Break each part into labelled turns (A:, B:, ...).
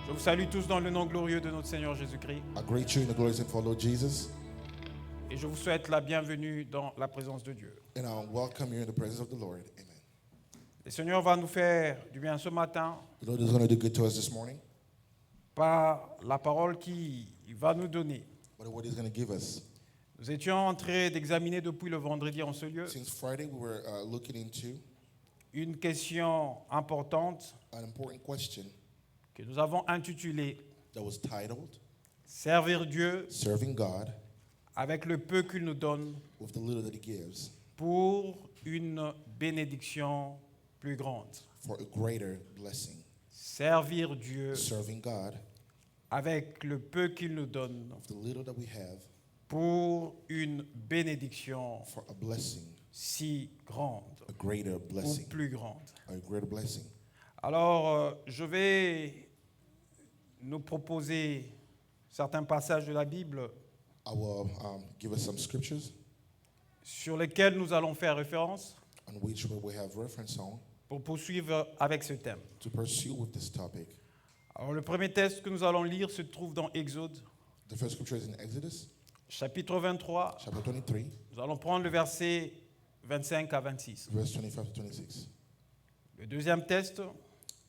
A: Je vous salue tous dans le nom glorieux de notre Seigneur Jésus-Christ.
B: I greet you in the glorious name of our Lord Jesus,
A: Et je vous souhaite la bienvenue dans la présence de Dieu.
B: and I welcome you in the presence of the Lord. Amen.
A: Le Seigneur va nous faire du bien ce matin
B: The Lord is going to do good to us this morning,
A: par la parole qu'il va nous donner.
B: what He's going to give us.
A: Nous étions en train d'examiner depuis le vendredi en ce lieu
B: Since Friday, we were looking into
A: une question importante
B: an important question
A: que nous avons intitulée
B: that was titled
A: « Servir Dieu
B: Serving God
A: avec le peu qu'il nous donne
B: with the little that He gives
A: pour une bénédiction plus grande.
B: for a greater blessing.
A: Servir Dieu
B: Serving God
A: avec le peu qu'il nous donne
B: with the little that we have
A: pour une bénédiction
B: for a blessing,
A: si grande
B: a greater
A: ou
B: blessing,
A: plus grande.
B: a greater blessing.
A: Alors, je vais nous proposer certains passages de la Bible
B: I will give us some scriptures
A: sur lesquels nous allons faire référence
B: on which we have reference on
A: pour poursuivre avec ce thème.
B: to pursue with this topic.
A: Alors, le premier texte que nous allons lire se trouve dans Exode,
B: The first scripture is in Exodus,
A: chapitre 23.
B: chapter 23,
A: Nous allons prendre le verset 25 à 26.
B: verse 25 to 26.
A: Le deuxième texte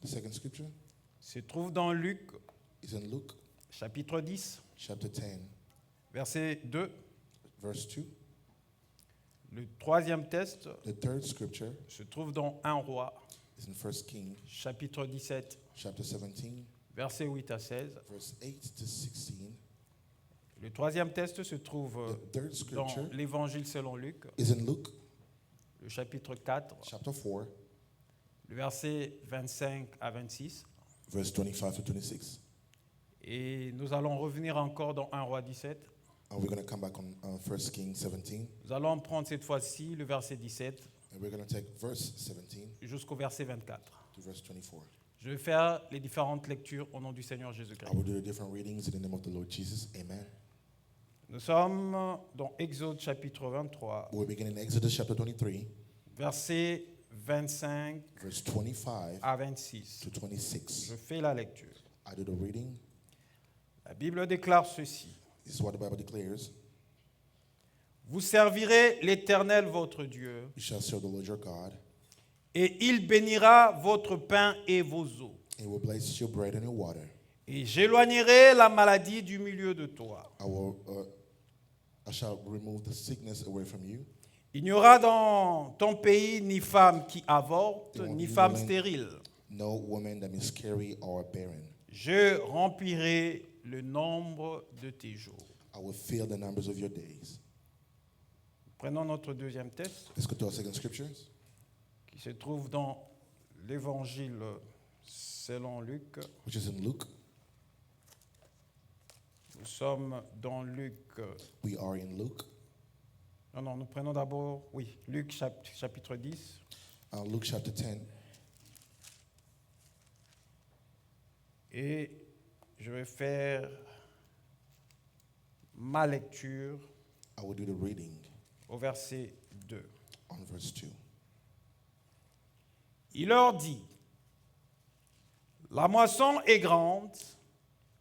B: The second scripture
A: se trouve dans Luc,
B: is in Luke,
A: chapitre 10,
B: chapter 10,
A: verset 2.
B: verse 2.
A: Le troisième texte
B: The third scripture
A: se trouve dans 1 Roi,
B: is in 1 King,
A: chapitre 17,
B: chapter 17,
A: verset 8 à 16.
B: verse 8 to 16.
A: Le troisième texte se trouve
B: The third
A: dans
B: scripture
A: l'Évangile selon Luc,
B: is in Luke,
A: le chapitre 4,
B: chapter 4,
A: le verset 25 à 26.
B: verse 25 to 26.
A: Et nous allons revenir encore dans 1 Roi 17.
B: And we're going to come back on 1 King 17,
A: Nous allons prendre cette fois-ci le verset 17
B: and we're going to take verse 17
A: jusqu'au verset 24.
B: to verse 24.
A: Je vais faire les différentes lectures au nom du Seigneur Jésus-Christ.
B: I will do the different readings in the name of the Lord Jesus. Amen.
A: Nous sommes dans Exode chapitre 23,
B: We'll begin in Exodus chapter 23,
A: versets 25
B: verse 25
A: à 26.
B: to 26.
A: Je fais la lecture.
B: I do the reading.
A: La Bible déclare ceci.
B: This is what the Bible declares.
A: Vous servirez l'Éternel votre Dieu,
B: You shall serve the Lord your God,
A: et il bénira votre pain et vos eaux.
B: and he will bless your bread and your water.
A: Et j'éloignerai la maladie du milieu de toi.
B: I shall remove the sickness away from you.
A: Il n'y aura dans ton pays ni femme qui avorte, ni femme stérile.
B: No woman that miscarry or barren.
A: Je remplirai le nombre de tes jours.
B: I will fill the numbers of your days.
A: Prenons notre deuxième texte
B: Let's go to our second scripture,
A: qui se trouve dans l'Évangile selon Luc.
B: which is in Luke.
A: Nous sommes dans Luc.
B: We are in Luke.
A: Non, nous prenons d'abord, Luc chapitre 10.
B: Luke chapter 10.
A: Et je vais faire ma lecture
B: I will do the reading
A: au verset 2.
B: on verse 2.
A: Il leur dit, la moisson est grande,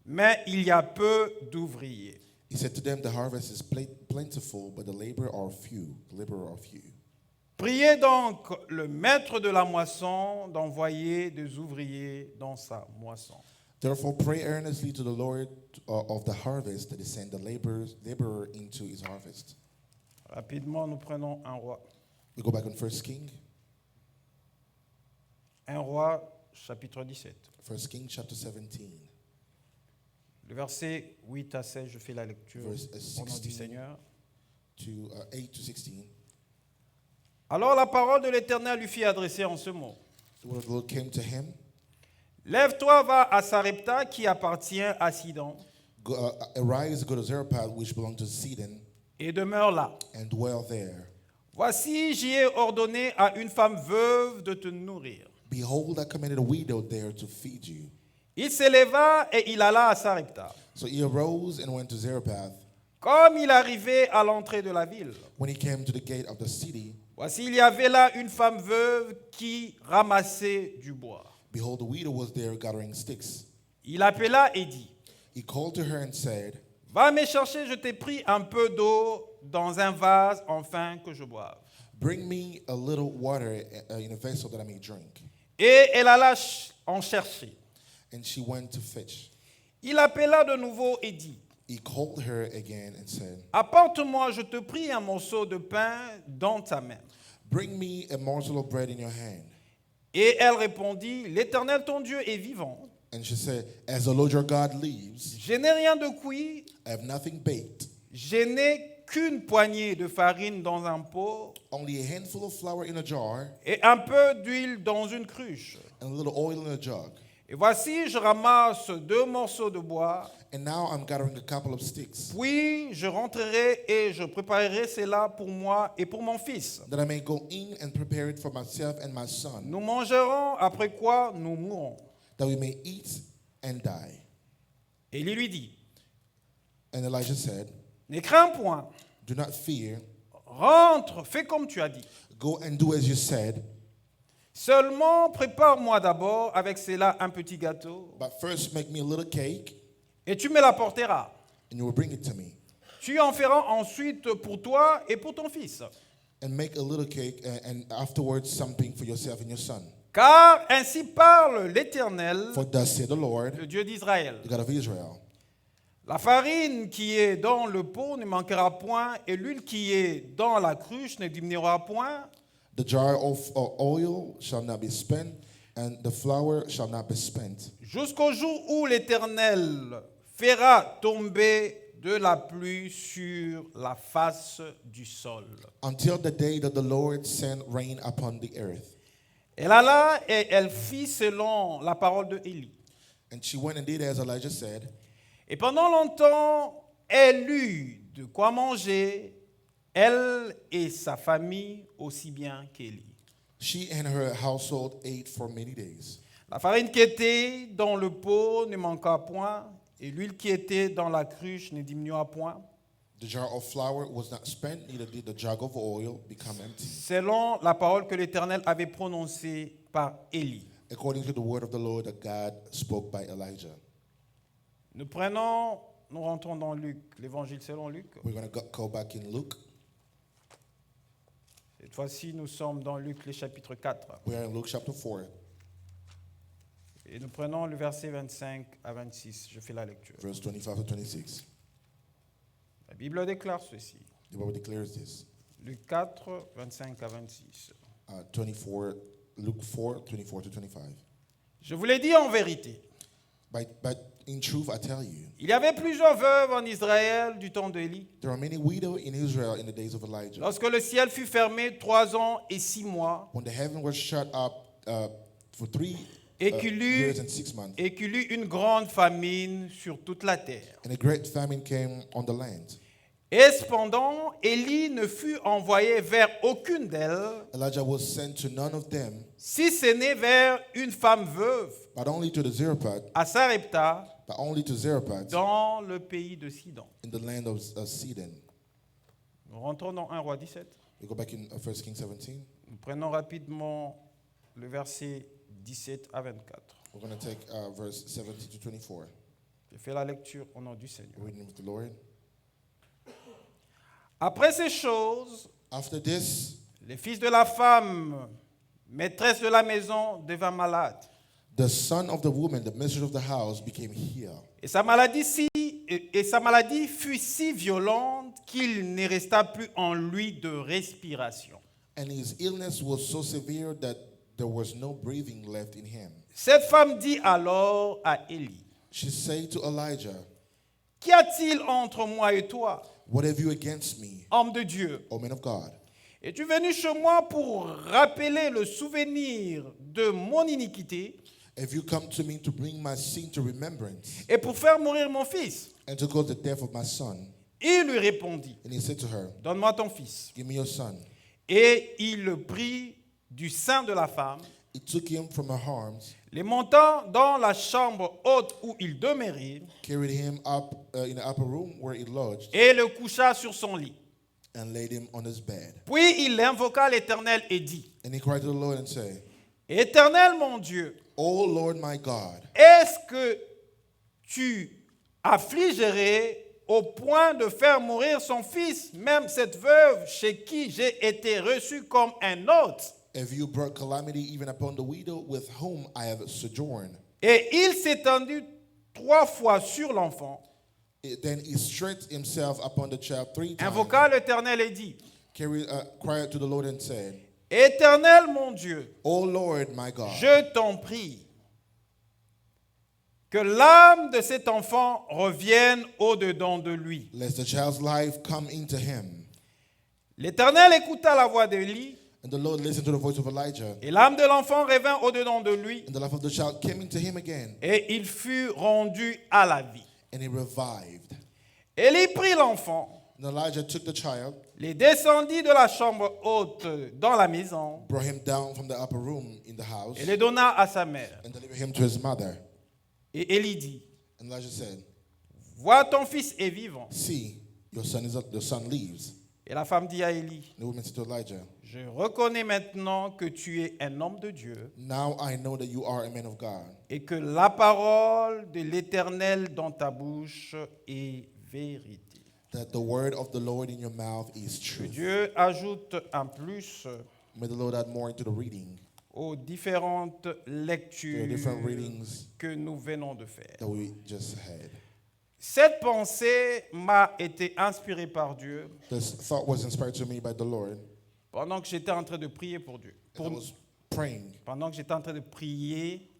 A: mais il y a peu d'ouvriers.
B: He said to them, the harvest is plentiful, but the laborer are few.
A: Priez donc le maître de la moisson d'envoyer des ouvriers dans sa moisson.
B: Therefore pray earnestly to the Lord of the harvest that he send the laborer into his harvest.
A: Rapidement, nous prenons 1 Roi.
B: We go back on 1 King.
A: 1 Roi, chapitre 17.
B: 1 King chapter 17.
A: Le verset 8 à 16, je fais la lecture
B: Verse
A: au nom du
B: 16
A: Seigneur.
B: to 8 to 16.
A: Alors la parole de l'Éternel lui fit adresser en ce mot.
B: The word of the Lord came to him.
A: Lève-toi, va à Sarepta qui appartient à Sidon
B: Arise, go to Zarephath, which belonged to Sidon,
A: et demeure là.
B: and dwell there.
A: Voici, j'y ai ordonné à une femme veuve de te nourrir.
B: Behold, I commanded a widow there to feed you.
A: Il s'éleva et il alla à Sarepta.
B: So he arose and went to Zarephath.
A: Comme il arrivait à l'entrée de la ville,
B: When he came to the gate of the city,
A: voici, il y avait là une femme veuve qui ramassait du bois.
B: behold, the widow was there gathering sticks.
A: Il appela et dit,
B: He called to her and said,
A: va me chercher, je t'ai pris un peu d'eau dans un vase, afin que je boive.
B: Bring me a little water in a vessel that I may drink.
A: Et elle alla en chercher.
B: And she went to fetch.
A: Il appela de nouveau et dit,
B: He called her again and said,
A: apporte-moi, je te prie, un morceau de pain dans ta main.
B: bring me a morsel of bread in your hand.
A: Et elle répondit, l'Éternel ton Dieu est vivant.
B: And she said, as the Lord your God lives,
A: Je n'ai rien de cuit,
B: I have nothing baked,
A: je n'ai qu'une poignée de farine dans un pot
B: only a handful of flour in a jar
A: et un peu d'huile dans une cruche.
B: and a little oil in a jug.
A: Et voici, je ramasse 2 morceaux de bois,
B: And now I'm gathering a couple of sticks,
A: puis je rentrerai et je préparerai cela pour moi et pour mon fils.
B: that I may go in and prepare it for myself and my son,
A: Nous mangerons, après quoi nous mourrons.
B: that we may eat and die.
A: Élie lui dit,
B: And Elijah said,
A: ne crains point,
B: do not fear,
A: rentre, fais comme tu as dit.
B: go and do as you said,
A: Seulement, prépare-moi d'abord avec cela un petit gâteau,
B: but first make me a little cake,
A: et tu me l'apporteras.
B: and you will bring it to me.
A: Tu en feras ensuite pour toi et pour ton fils.
B: And make a little cake, and afterwards something for yourself and your son.
A: Car ainsi parle l'Éternel,
B: For thus said the Lord,
A: le Dieu d'Israël.
B: the God of Israel,
A: La farine qui est dans le pot ne manquera point, et l'huile qui est dans la cruche ne diminuera point,
B: the jar of oil shall not be spent, and the flour shall not be spent,
A: jusqu'au jour où l'Éternel fera tomber de la pluie sur la face du sol.
B: until the day that the Lord send rain upon the earth.
A: Elle alla et elle fit selon la parole de Élie.
B: And she went and did as Elijah said,
A: Et pendant longtemps, elle eut de quoi manger, elle et sa famille aussi bien qu'Élie.
B: she and her household ate for many days.
A: La farine qui était dans le pot ne manqua point, et l'huile qui était dans la cruche ne diminua point,
B: The jar of flour was not spent, neither did the jug of oil become empty,
A: selon la parole que l'Éternel avait prononcée par Élie.
B: according to the word of the Lord that God spoke by Elijah.
A: Nous rentrons dans Luc, l'évangile selon Luc.
B: We're going to go back in Luke.
A: Cette fois-ci, nous sommes dans Luc, le chapitre 4.
B: We are in Luke chapter 4,
A: Et nous prenons le verset 25 à 26. Je fais la lecture.
B: verse 25 to 26.
A: La Bible déclare ceci.
B: The Bible declares this.
A: Luc 4, 25 à 26.
B: 24, Luke 4, 24 to 25.
A: Je vous l'ai dit en vérité.
B: But in truth, I tell you,
A: Il y avait plusieurs veuves en Israël du temps d'Élie.
B: there are many widows in Israel in the days of Elijah.
A: Lorsque le ciel fut fermé 3 ans et 6 mois,
B: When the heaven was shut up for 3
A: et qu'il
B: years and 6 months,
A: eut une grande famine sur toute la terre.
B: and a great famine came on the land.
A: Et cependant, Élie ne fut envoyé vers aucune d'elles,
B: Elijah was sent to none of them,
A: si ce n'est vers une femme veuve,
B: but only to the Zarephath,
A: à Sarepta,
B: but only to Zarephath
A: dans le pays de Sidon.
B: in the land of Sidon.
A: Nous rentrons dans 1 Roi 17.
B: We go back in 1 Kings 17.
A: Nous prenons rapidement le verset 17 à 24.
B: We're going to take verse 17 to 24.
A: Je fais la lecture au nom du Seigneur.
B: Reading of the Lord.
A: Après ces choses,
B: After this,
A: le fils de la femme, maîtresse de la maison, devint malade.
B: the son of the woman, the mistress of the house, became ill.
A: Et sa maladie fut si violente qu'il ne resta plus en lui de respiration.
B: And his illness was so severe that there was no breathing left in him.
A: Cette femme dit alors à Élie,
B: She said to Elijah,
A: qu'y a-t-il entre moi et toi,
B: what have you against me,
A: homme de Dieu?
B: O man of God?
A: Es-tu venu chez moi pour rappeler le souvenir de mon iniquité
B: Have you come to me to bring my sin to remembrance
A: et pour faire mourir mon fils?
B: and to cause the death of my son?
A: Il lui répondit,
B: And he said to her,
A: donne-moi ton fils.
B: give me your son.
A: Et il le prit du sein de la femme,
B: He took him from her arms,
A: les montant dans la chambre haute où il demeurait,
B: carried him up in the upper room where he lodged,
A: et le coucha sur son lit.
B: and laid him on his bed.
A: Puis il invoqua l'Éternel et dit,
B: And he cried to the Lord and said,
A: Éternel mon Dieu,
B: O Lord my God,
A: est-ce que tu affligerais au point de faire mourir son fils, même cette veuve chez qui j'ai été reçu comme un hôte.
B: If you brought calamity even upon the widow with whom I have sojourned.
A: Et il s'étendit 3 fois sur l'enfant,
B: Then he stretched himself upon the child 3 times.
A: invoqua l'Éternel et dit,
B: Cried to the Lord and said,
A: Éternel mon Dieu,
B: O Lord my God,
A: je t'en prie, que l'âme de cet enfant revienne au-dedans de lui.
B: lest the child's life come into him.
A: L'Éternel écouta la voix d'Élie,
B: And the Lord listened to the voice of Elijah.
A: et l'âme de l'enfant revint au-dedans de lui,
B: And the life of the child came into him again.
A: et il fut rendu à la vie.
B: And he revived.
A: Élie prit l'enfant,
B: And Elijah took the child,
A: les descendit de la chambre haute dans la maison,
B: brought him down from the upper room in the house,
A: et le donna à sa mère.
B: and delivered him to his mother.
A: Et Élie dit,
B: And Elijah said,
A: vois, ton fils est vivant.
B: See, your son lives.
A: Et la femme dit à Élie,
B: And the woman said to Elijah,
A: je reconnais maintenant que tu es un homme de Dieu
B: Now I know that you are a man of God,
A: et que la parole de l'Éternel dans ta bouche est vérité.
B: that the word of the Lord in your mouth is
A: Que
B: truth.
A: Dieu ajoute en plus
B: May the Lord add more into the reading,
A: aux différentes
B: to the
A: lectures
B: different readings
A: que nous venons de faire.
B: that we just had.
A: Cette pensée m'a été inspirée par Dieu
B: This thought was inspired to me by the Lord
A: pendant que j'étais en train de prier pour Dieu.
B: as I was praying,
A: Pendant que j'étais en train de prier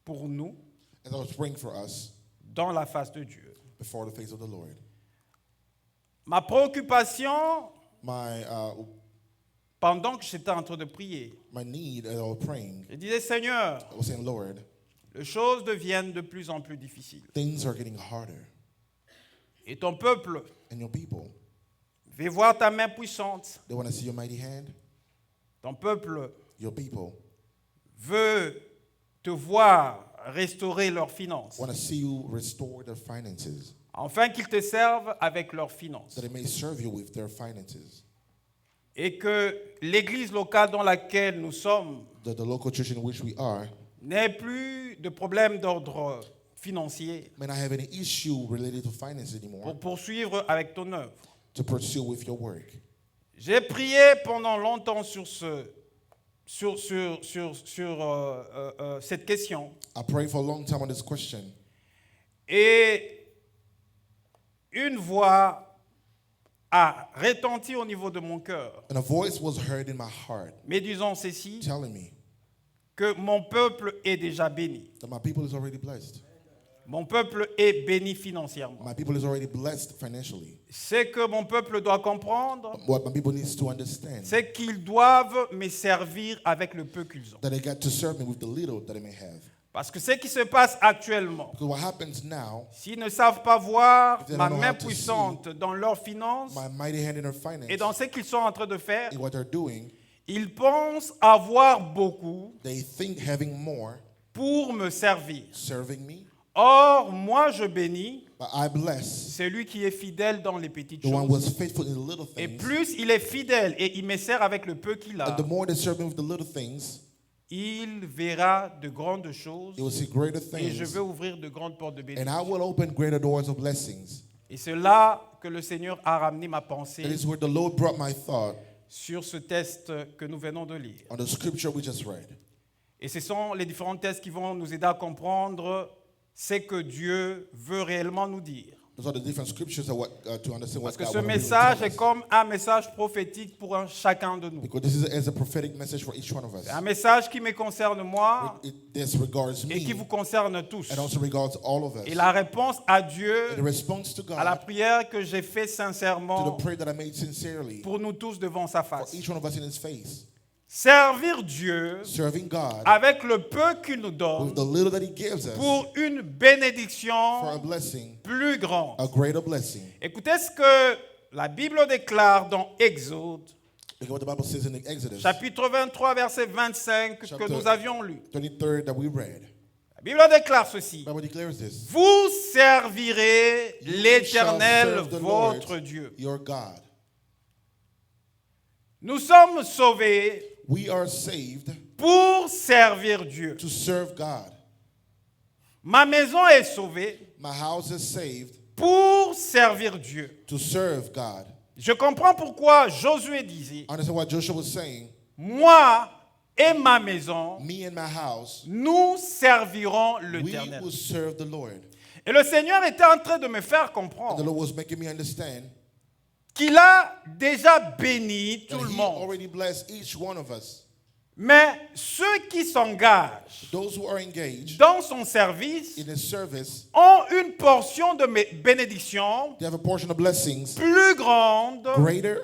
A: pour nous
B: as I was praying for us
A: dans la face de Dieu.
B: before the face of the Lord.
A: Ma préoccupation
B: My
A: pendant que j'étais en train de prier,
B: need as I was praying,
A: je disais, Seigneur,
B: I was saying, Lord,
A: les choses deviennent de plus en plus difficiles.
B: things are getting harder,
A: Et ton peuple
B: and your people,
A: veut voir ta main puissante.
B: they want to see your mighty hand.
A: Ton peuple
B: Your people
A: veut te voir restaurer leurs finances,
B: want to see you restore their finances,
A: afin qu'ils te servent avec leurs finances.
B: that they may serve you with their finances.
A: Et que l'église locale dans laquelle nous sommes
B: That the local church in which we are
A: n'ait plus de problèmes d'ordre financier
B: may not have any issue related to finances anymore
A: pour poursuivre avec ton œuvre.
B: to pursue with your work.
A: J'ai prié pendant longtemps sur cette question.
B: I prayed for a long time on this question,
A: Et une voix a retenti au niveau de mon cœur,
B: and a voice was heard in my heart
A: me disant ceci,
B: telling me
A: que mon peuple est déjà béni.
B: that my people is already blessed.
A: Mon peuple est béni financièrement.
B: My people is already blessed financially.
A: Ce que mon peuple doit comprendre,
B: What my people needs to understand,
A: c'est qu'ils doivent me servir avec le peu qu'ils ont.
B: that they got to serve me with the little that they may have.
A: Parce que ce qui se passe actuellement,
B: Because what happens now,
A: s'ils ne savent pas voir
B: If they
A: ma
B: don't know
A: main
B: how to
A: puissante dans leurs finances
B: my mighty hand in their finance,
A: et dans ce qu'ils sont en train de faire,
B: in what they're doing,
A: ils pensent avoir beaucoup
B: they think having more,
A: pour me servir.
B: serving me,
A: Or, moi, je bénis
B: but I bless
A: celui qui est fidèle dans les petites
B: the one
A: choses.
B: was faithful in the little
A: Et
B: things.
A: plus il est fidèle et il me sert avec le peu qu'il a,
B: And the more they serve me with the little things,
A: il verra de grandes choses
B: you will see greater
A: et je
B: things.
A: vais ouvrir de grandes portes de
B: And
A: bénédiction.
B: I will open greater doors of blessings.
A: Et c'est là que le Seigneur a ramené ma pensée
B: That is where the Lord brought my thought
A: sur ce test que nous venons de lire.
B: on the scripture we just read.
A: Et ce sont les différents tests qui vont nous aider à comprendre ce que Dieu veut réellement nous dire.
B: Those are the different scriptures that to understand what
A: Parce que
B: God
A: ce
B: wanna really
A: message
B: tell
A: est
B: us.
A: comme un message prophétique pour chacun de nous.
B: Because this is a prophetic message for each one of us.
A: C'est un message qui me concerne moi
B: This regards
A: et qui
B: me
A: vous concerne tous.
B: and also regards all of us.
A: Et la réponse à
B: And the
A: Dieu,
B: response to
A: à la
B: God,
A: prière que j'ai faite
B: to
A: sincèrement
B: the prayer that I made sincerely
A: pour nous tous devant sa
B: for
A: face.
B: each one of us in His face,
A: Servir Dieu
B: serving God
A: avec le peu qu'il nous
B: with
A: donne
B: the little that He gives us
A: pour une
B: for a
A: bénédiction
B: blessing,
A: plus grande.
B: a greater blessing.
A: Écoutez ce que la Bible déclare dans Exode,
B: Look at what the Bible says in Exodus,
A: chapitre 23, verset 25, que
B: Chapter-
A: nous avions lu.
B: 23rd that we read.
A: La Bible déclare ceci.
B: The Bible declares this.
A: Vous servirez
B: You
A: l'Éternel,
B: shall serve the Lord,
A: votre Dieu.
B: your God.
A: Nous sommes sauvés
B: We are saved
A: pour servir Dieu.
B: to serve God.
A: Ma maison est sauvée
B: My house is saved
A: pour servir Dieu.
B: to serve God.
A: Je comprends pourquoi Josué disait,
B: I understand what Joshua was saying.
A: moi et ma maison,
B: Me and my house,
A: nous servirons
B: we
A: l'Éternel.
B: will serve the Lord.
A: Et le Seigneur était en train de me faire
B: And the
A: comprendre
B: Lord was making me understand
A: qu'il a déjà béni
B: that
A: tout le
B: He
A: monde.
B: already blessed each one of us.
A: Mais ceux qui s'engagent
B: Those who are engaged
A: dans son service
B: in His service,
A: ont une portion de bénédiction
B: they have a portion of blessings
A: plus grande
B: greater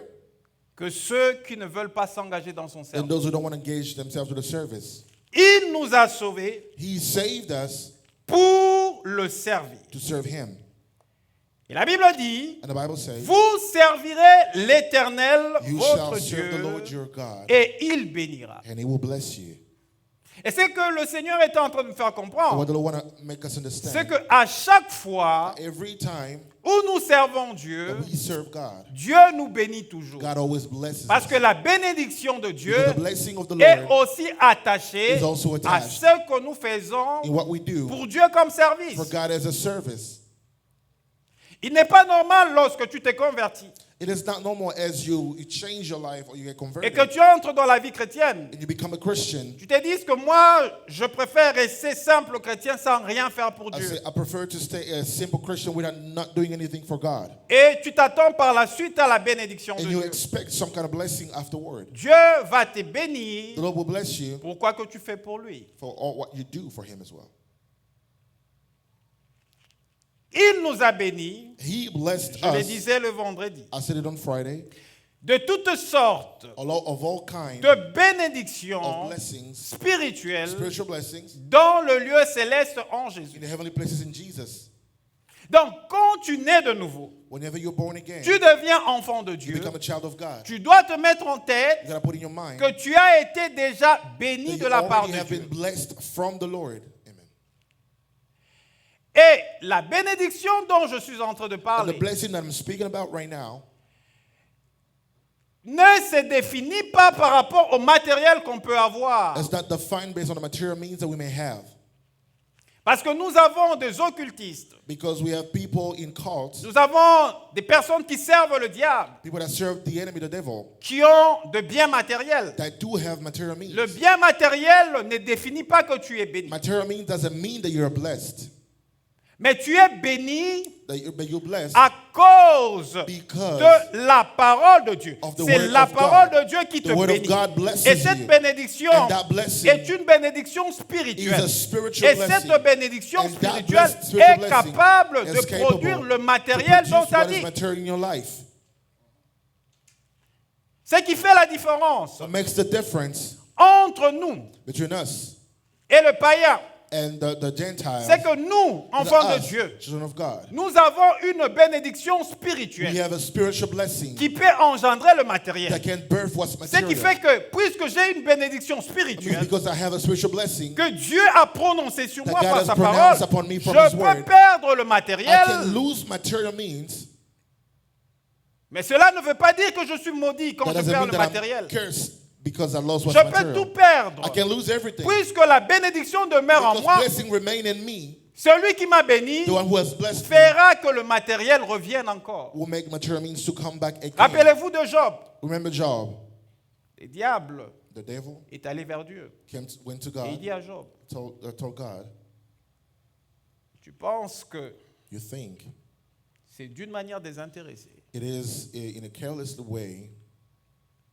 A: que ceux qui ne veulent pas s'engager dans son
B: than
A: service.
B: those who don't want to engage themselves with the service.
A: Il nous a sauvés
B: He saved us
A: pour le servir.
B: to serve Him.
A: Et la Bible dit,
B: And the Bible says,
A: vous servirez l'Éternel,
B: you shall
A: votre
B: serve the Lord
A: Dieu,
B: your God,
A: et il bénira.
B: and He will bless you.
A: Et c'est que le Seigneur était en train de me faire
B: And what
A: comprendre,
B: the Lord want to make us
A: c'est
B: understand,
A: qu'à chaque fois
B: every time
A: où nous servons Dieu,
B: that we serve God,
A: Dieu nous bénit toujours.
B: God always blesses
A: Parce
B: us.
A: que la bénédiction de Dieu
B: Because the blessing of the
A: est
B: Lord
A: aussi attachée
B: is also
A: à
B: attached
A: ce que nous faisons
B: in what we do
A: pour Dieu comme service.
B: for God as a service.
A: Il n'est pas normal lorsque tu t'es converti
B: It is not normal as you change your life or you get
A: et
B: converted
A: que tu entres dans la vie chrétienne.
B: and you become a Christian.
A: Tu te dis que moi, je préfère rester simple chrétien sans rien faire pour
B: I
A: Dieu.
B: say I prefer to stay a simple Christian without not doing anything for God.
A: Et tu t'attends par la suite à la bénédiction de
B: And you
A: Dieu.
B: expect some kind of blessing afterward.
A: Dieu va te bénir
B: The Lord will bless you
A: pour quoi que tu fais pour lui.
B: for all what you do for Him as well.
A: Il nous a bénis,
B: He blessed
A: je le
B: us.
A: disais le vendredi,
B: I said it on Friday.
A: de toutes sortes
B: Of all kinds
A: de
B: of
A: bénédictions
B: blessings,
A: spirituelles
B: spiritual blessings
A: dans le lieu céleste en
B: in
A: Jésus.
B: the heavenly places in Jesus.
A: Donc, quand tu nais de nouveau,
B: Whenever you're born again,
A: tu deviens enfant de
B: you
A: Dieu,
B: become a child of God.
A: tu dois te mettre en tête
B: You gotta put in your mind
A: que tu as été déjà
B: that
A: béni de
B: you
A: la part
B: already
A: de
B: have been
A: Dieu.
B: blessed from the Lord. Amen.
A: Et la bénédiction dont je suis en train de
B: And the
A: parler
B: blessing that I'm speaking about right now
A: ne se définit pas par rapport au matériel qu'on peut avoir.
B: is not defined based on the material means that we may have.
A: Parce que nous avons des occultistes,
B: Because we have people in cults,
A: nous avons des personnes qui servent le diable,
B: people that serve the enemy, the devil,
A: qui ont de biens matériels.
B: that do have material means.
A: Le bien matériel ne définit pas que tu es béni.
B: Material means doesn't mean that you're blessed.
A: Mais tu es béni
B: But you're blessed
A: à cause
B: because
A: de la parole de Dieu.
B: of the
A: C'est
B: word
A: la
B: of
A: parole
B: God.
A: de Dieu qui
B: The
A: te
B: word of
A: bénit.
B: God blesses
A: Et cette
B: you.
A: bénédiction
B: And that blessing
A: est une bénédiction
B: is
A: spirituelle.
B: a spiritual
A: Et
B: blessing.
A: cette bénédiction
B: And that
A: spirituelle
B: spiritual
A: est
B: blessing
A: capable
B: is
A: de
B: capable
A: produire le
B: to
A: matériel dans
B: produce
A: ta
B: what is
A: vie.
B: material in your life.
A: Ce qui fait la différence
B: What makes the difference
A: entre nous
B: between us
A: et le païen,
B: and the Gentiles,
A: c'est que nous, enfants de
B: us,
A: Dieu,
B: children of God,
A: nous avons une bénédiction
B: we
A: spirituelle
B: have a spiritual blessing
A: qui peut engendrer le matériel.
B: that can birth what's
A: Ce
B: material.
A: qui fait que, puisque j'ai une bénédiction
B: I mean,
A: spirituelle
B: because I have a spiritual blessing,
A: que Dieu a prononcée sur
B: That
A: moi
B: God
A: par
B: has
A: sa
B: pronounced
A: parole,
B: upon me
A: je
B: from His
A: peux
B: word.
A: perdre le
B: I can
A: matériel,
B: lose material means.
A: mais cela ne veut pas dire que je suis maudit quand
B: That
A: je
B: doesn't
A: perds
B: mean
A: le
B: that
A: matériel.
B: I'm cursed because I lost
A: Je
B: what's
A: peux
B: material.
A: tout perdre.
B: I can lose everything.
A: Puisque la bénédiction demeure en
B: Because
A: moi,
B: blessing remain in me.
A: celui qui m'a béni
B: The one who has blessed me
A: fera que le matériel revienne encore.
B: will make material means to come back again.
A: Rappelez-vous de Job.
B: Remember Job,
A: Le diable
B: the devil
A: est allé vers Dieu.
B: went to
A: Et il
B: God,
A: dit à Job,
B: told God,
A: tu penses que
B: you think
A: c'est d'une manière désintéressée
B: it is in a careless way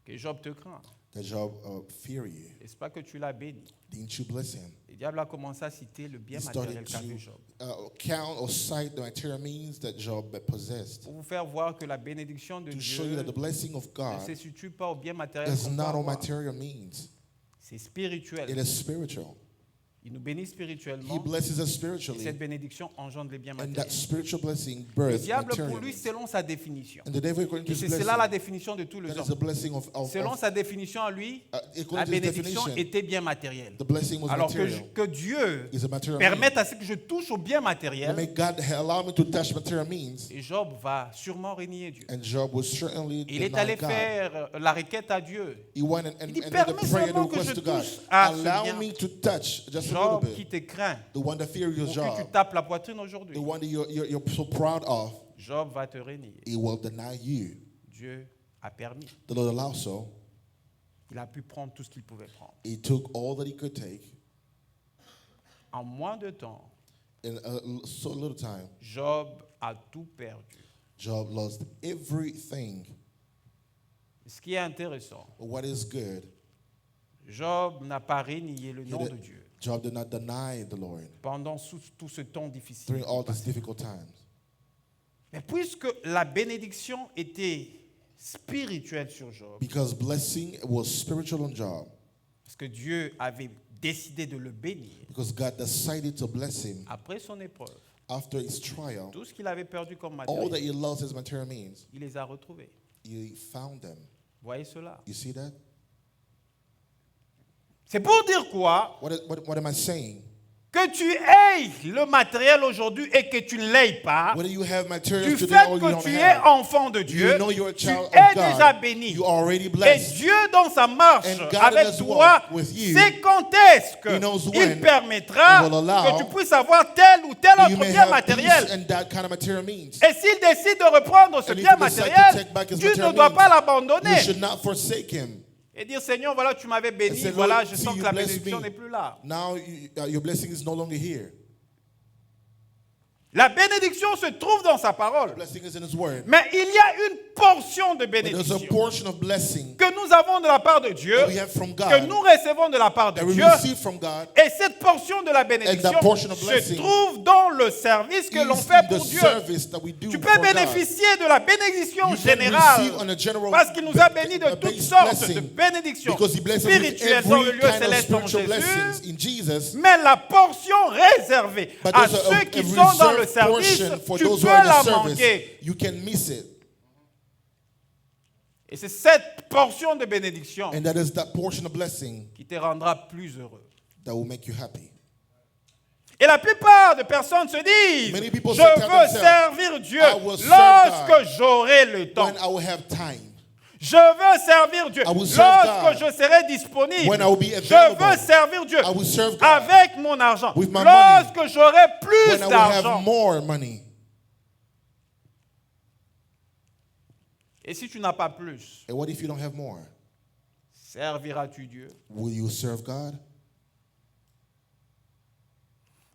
A: que Job te craint.
B: that Job fear you.
A: N'est-ce pas que tu l'as béni?
B: Didn't you bless him?
A: Le diable a commencé à citer le bien
B: He
A: matériel
B: started
A: qu'avait Job.
B: to count or cite the material means that Job possessed
A: Pour vous faire voir que la bénédiction de
B: to show you
A: Dieu
B: that the blessing of
A: ne
B: God
A: se situe pas au bien matériel
B: is
A: qu'on peut
B: not on
A: avoir.
B: material means.
A: C'est
B: It
A: spirituel.
B: is spiritual.
A: Il nous bénit
B: He
A: spirituellement.
B: blesses us
A: Et
B: spiritually,
A: cette bénédiction engendre les biens
B: and that
A: matériels.
B: spiritual blessing
A: Le
B: births
A: diable, pour
B: material
A: lui,
B: means.
A: selon sa définition.
B: And the devil, according to
A: Et
B: his
A: c'est
B: blessing,
A: cela la définition de tous les
B: that is
A: hommes.
B: the blessing of
A: Selon sa définition à lui, la
B: according to his
A: bénédiction
B: definition,
A: était bien matérielle.
B: the blessing was
A: Alors
B: material.
A: que Dieu
B: Is a material
A: permette
B: means.
A: à ce que je touche au bien
B: And
A: matériel,
B: may God allow me to touch material means,
A: et Job va sûrement régner Dieu.
B: and Job was certainly
A: Il est
B: deny
A: allé
B: God.
A: faire la requête à Dieu.
B: He went and
A: Il dit,
B: made a
A: permets
B: prayer and
A: seulement que
B: request
A: je
B: to God.
A: touche à ce
B: Allow
A: bien.
B: me to touch, just
A: Je Job
B: little
A: qui
B: bit.
A: te craint,
B: The one that fears your
A: pour que tu
B: job,
A: tapes la poitrine aujourd'hui,
B: the one that you're so proud of,
A: Job va te renier.
B: he will deny you.
A: Dieu a permis.
B: The Lord allowed so.
A: Il a pu prendre tout ce qu'il pouvait prendre.
B: He took all that he could take.
A: En moins de temps,
B: In so little time,
A: Job a tout perdu.
B: Job lost everything.
A: Ce qui est intéressant,
B: But what is good,
A: Job n'a pas renié le nom de Dieu
B: Job did not deny the Lord
A: pendant tout ce temps difficile.
B: during all these difficult times.
A: Mais puisque la bénédiction était spirituelle sur Job,
B: Because blessing was spiritual on Job.
A: parce que Dieu avait décidé de le bénir
B: Because God decided to bless him
A: après son épreuve,
B: after his trial.
A: tout ce qu'il avait perdu comme
B: All that
A: matériel,
B: he lost his material means,
A: il les a retrouvés.
B: he found them.
A: Voyez cela.
B: You see that?
A: C'est pour dire quoi?
B: What am I saying?
A: Que tu aies le matériel aujourd'hui et que tu ne l'aies pas,
B: Whether you have materials
A: du
B: today
A: fait
B: or you
A: que
B: don't
A: tu es
B: have,
A: enfant de Dieu,
B: you know you're a
A: tu
B: child
A: es
B: of
A: déjà
B: God.
A: béni.
B: You are already
A: Et
B: blessed.
A: Dieu, dans sa marche
B: And God
A: avec
B: in his
A: toi,
B: walk with you,
A: sait quand est-ce
B: He knows
A: qu'il
B: when
A: permettra
B: He will allow
A: que tu puisses avoir tel ou tel
B: You
A: autre
B: may
A: bien
B: have
A: matériel.
B: this and that kind of material means.
A: Et s'il décide de reprendre ce
B: And if
A: bien
B: he decides to
A: matériel,
B: take back his
A: tu ne
B: material
A: dois
B: means,
A: pas
B: You
A: l'abandonner.
B: should not forsake him.
A: Et dire, Seigneur, voilà, tu m'avais
B: And
A: béni,
B: say,
A: voilà,
B: Lord,
A: je
B: see,
A: sens que
B: you
A: la
B: blessed
A: bénédiction
B: me.
A: n'est plus là.
B: Now your blessing is no longer here.
A: La bénédiction se trouve dans sa parole.
B: Blessing is in his word.
A: Mais il y a une portion de
B: But there's a
A: bénédiction
B: portion of blessing
A: que nous avons de la part de Dieu,
B: that we have from
A: que
B: God,
A: nous recevons de la part de
B: that we
A: Dieu.
B: receive from God,
A: Et cette portion de la bénédiction
B: that portion of
A: se
B: blessing
A: trouve dans le service que
B: is
A: l'on
B: in
A: fait
B: the
A: pour Dieu.
B: service that we do
A: Tu
B: for
A: peux
B: God.
A: bénéficier de la bénédiction
B: You can
A: générale
B: receive on a general
A: parce qu'il nous a bénis de toutes
B: base
A: sortes de
B: blessing
A: bénédictions
B: because he blesses us with
A: spirituelles dans le
B: every
A: lieu
B: kind of
A: céleste en
B: spiritual blessings
A: Jésus.
B: in Jesus.
A: Mais la portion réservée
B: But
A: à
B: there's
A: ceux qui
B: a
A: sont dans le
B: reserved
A: service,
B: portion for
A: tu
B: those
A: peux
B: who are in
A: la
B: the service.
A: manquer.
B: You can miss it.
A: Et c'est cette portion de bénédiction
B: And that is that portion of blessing
A: qui te rendra plus heureux.
B: that will make you happy.
A: Et la plupart des personnes se disent,
B: Many people
A: je
B: say to
A: veux
B: themselves,
A: servir Dieu
B: I will serve
A: lorsque
B: God
A: j'aurai le temps.
B: When I will have time.
A: Je veux servir Dieu
B: I will serve God
A: lorsque je serai disponible.
B: when I will be
A: Je
B: available.
A: veux servir Dieu
B: I will serve God
A: avec mon argent
B: with my
A: lorsque j'aurai plus
B: when I will have
A: d'argent.
B: more money.
A: Et si tu n'as pas plus,
B: And what if you don't have more?
A: serviras-tu Dieu?
B: Will you serve God?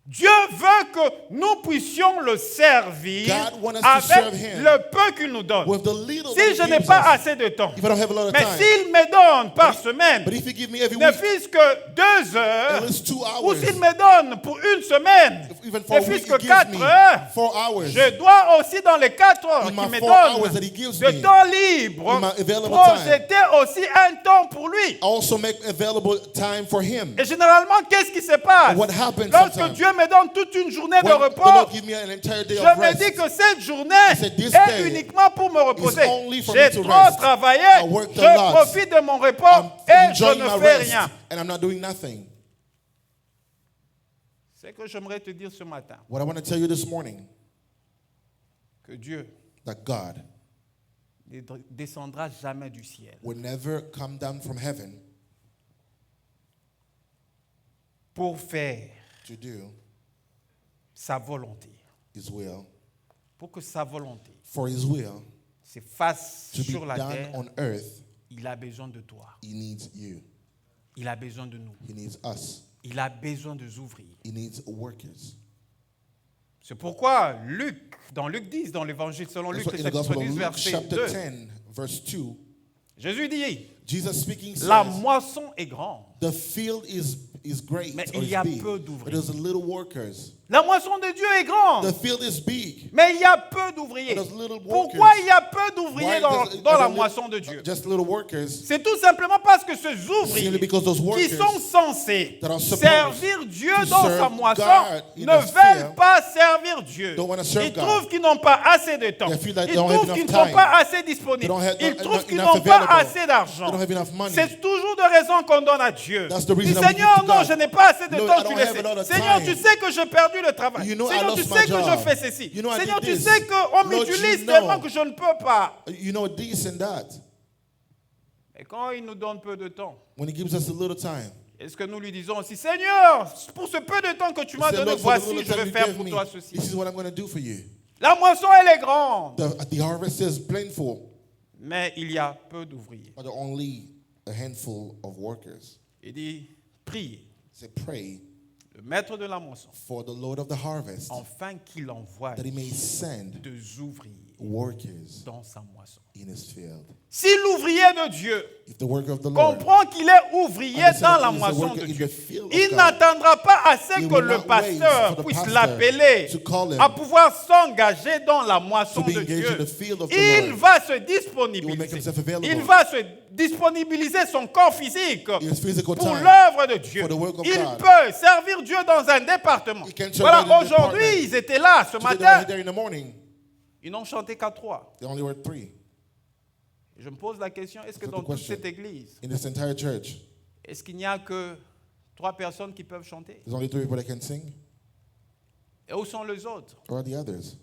A: Dieu veut que nous puissions le servir
B: God wants us to serve
A: avec
B: him
A: le peu qu'il nous donne.
B: With the little
A: Si
B: that
A: je
B: he
A: n'ai
B: gives
A: pas
B: us.
A: assez de temps,
B: If I don't have a lot of
A: mais
B: time.
A: s'il me donne par semaine,
B: But if you give me every
A: ne
B: week,
A: fût-ce que 2 heures,
B: at least 2
A: ou
B: hours,
A: s'il me donne pour une semaine,
B: even for
A: ne
B: a week,
A: fût-ce
B: he
A: que
B: gives
A: 4
B: me
A: heures,
B: 4 hours.
A: je dois aussi dans les 4 heures
B: In
A: qu'il
B: my
A: me
B: 4 hours that he
A: donne
B: gives
A: de
B: me,
A: temps libre,
B: in my available
A: projeter aussi un temps pour lui.
B: Also make available time for him.
A: Et généralement, qu'est-ce qui se passe?
B: What happens
A: Lorsque
B: sometimes?
A: Dieu me donne toute une journée de
B: When the
A: repos,
B: Lord give me an entire day
A: je
B: of
A: me
B: rest,
A: dis que cette journée
B: said, "This
A: est
B: day
A: uniquement pour me reposer.
B: is only for
A: J'ai
B: me to
A: trop
B: rest.
A: travaillé,
B: I worked a
A: je
B: lot.
A: profite de mon repos
B: I'm
A: et je
B: enjoying
A: ne
B: my
A: fais
B: rest,
A: rien.
B: and I'm not doing nothing."
A: C'est que j'aimerais te dire ce matin
B: What I want to tell you this morning,
A: que Dieu
B: that God
A: ne descendra jamais du ciel
B: will never come down from heaven
A: pour faire
B: to do
A: sa volonté.
B: His will,
A: Pour que sa volonté
B: for His will
A: se fasse
B: to be
A: sur la
B: done
A: terre,
B: on earth.
A: il a besoin de toi.
B: He needs you.
A: Il a besoin de nous.
B: He needs us.
A: Il a besoin des ouvriers.
B: He needs workers.
A: C'est pourquoi Luc, dans Luc 10, dans l'évangile selon
B: That's
A: Luc,
B: why
A: le
B: in the Gospel
A: chapitre
B: of
A: 10,
B: Luke,
A: verset
B: chapter
A: 2,
B: 10, verse 2,
A: Jésus dit,
B: Jesus speaking
A: la
B: says,
A: moisson est grande,
B: "The field is great,
A: mais
B: or
A: il
B: is
A: y a
B: big,
A: peu
B: but
A: d'ouvriers.
B: there's little workers.
A: La moisson de Dieu est grande,
B: The field is big,
A: mais il y a peu d'ouvriers.
B: but there's little
A: Pourquoi
B: workers.
A: il y a peu d'ouvriers
B: Why
A: dans,
B: does it-
A: dans la
B: little-
A: moisson de Dieu?
B: Just little workers,
A: C'est tout simplement parce que ces
B: simply
A: ouvriers
B: because those
A: qui
B: workers
A: sont censés
B: that are supposed
A: servir Dieu
B: to
A: dans
B: serve
A: sa moisson
B: God in
A: ne
B: the
A: veulent
B: field
A: pas servir Dieu.
B: don't wanna serve
A: Ils
B: God.
A: trouvent qu'ils n'ont pas assez de temps.
B: They feel like
A: Ils
B: they don't have
A: trouvent qu'ils ne
B: enough
A: sont
B: time.
A: pas assez disponibles.
B: They don't have-
A: Ils
B: not
A: trouvent qu'ils
B: enough
A: n'ont pas
B: available.
A: assez d'argent.
B: They don't have enough money.
A: C'est toujours de raisons qu'on donne à Dieu.
B: That's the reason
A: Dis,
B: that we
A: Seigneur,
B: give to
A: non,
B: God.
A: je n'ai pas assez de
B: No,
A: temps,
B: I
A: tu
B: don't
A: le
B: have a lot
A: sais.
B: of
A: Seigneur,
B: time.
A: tu sais que j'ai perdu le travail.
B: You know I
A: Seigneur, tu
B: lost
A: sais
B: my
A: que je
B: job.
A: fais ceci.
B: You know I
A: Seigneur,
B: did
A: tu
B: this.
A: sais qu'on
B: Lord,
A: m'utilise
B: you
A: tellement
B: know.
A: que je ne peux pas.
B: You know this and that.
A: Et quand il nous donne peu de temps,
B: When He gives us a little time,
A: Est-ce que nous lui disons aussi, Seigneur, pour ce peu de temps que tu
B: We
A: m'as
B: say,
A: donné,
B: Lord, for the
A: voici,
B: little
A: je
B: time
A: vais
B: you
A: faire
B: gave
A: pour
B: me,
A: toi ceci.
B: this is what I'm going to do for you.
A: La moisson, elle est grande,
B: The harvest is plentiful,
A: mais il y a peu d'ouvriers.
B: but only a handful of workers.
A: Il dit, priez
B: Say, pray
A: le maître de la moisson,
B: for the Lord of the harvest,
A: afin qu'il envoie
B: that he may send
A: des ouvriers
B: workers
A: dans sa moisson.
B: in his field.
A: Si l'ouvrier de Dieu
B: If the worker of the Lord
A: comprend qu'il est ouvrier dans la
B: understand that he is a
A: moisson
B: worker
A: de
B: in
A: Dieu,
B: the field of
A: il
B: God,
A: n'attendra pas assez
B: he
A: que
B: will
A: le
B: not wait
A: pasteur
B: for the
A: puisse
B: pastor
A: l'appeler
B: to call him
A: à pouvoir s'engager dans la moisson
B: to be
A: de
B: engaged in
A: Dieu.
B: the field of the
A: Il
B: Lord.
A: va se
B: He will make
A: disponibiliser.
B: himself available.
A: Il va se disponibiliser son corps physique
B: His physical
A: pour
B: time
A: l'œuvre de Dieu.
B: for the work of
A: Il
B: God.
A: peut servir Dieu dans un département.
B: He can serve
A: Voilà,
B: God in a
A: aujourd'hui,
B: department.
A: ils étaient là ce
B: Today they
A: matin.
B: were there in the morning.
A: Ils n'ont chanté qu'à 3.
B: They only were 3
A: Je me pose la question, est-ce que
B: That's
A: dans
B: the
A: toute
B: question.
A: cette église,
B: in this entire church.
A: est-ce qu'il n'y a que 3 personnes qui peuvent chanter?
B: There's only 3 people that can sing.
A: Et où sont les autres?
B: Or are the others?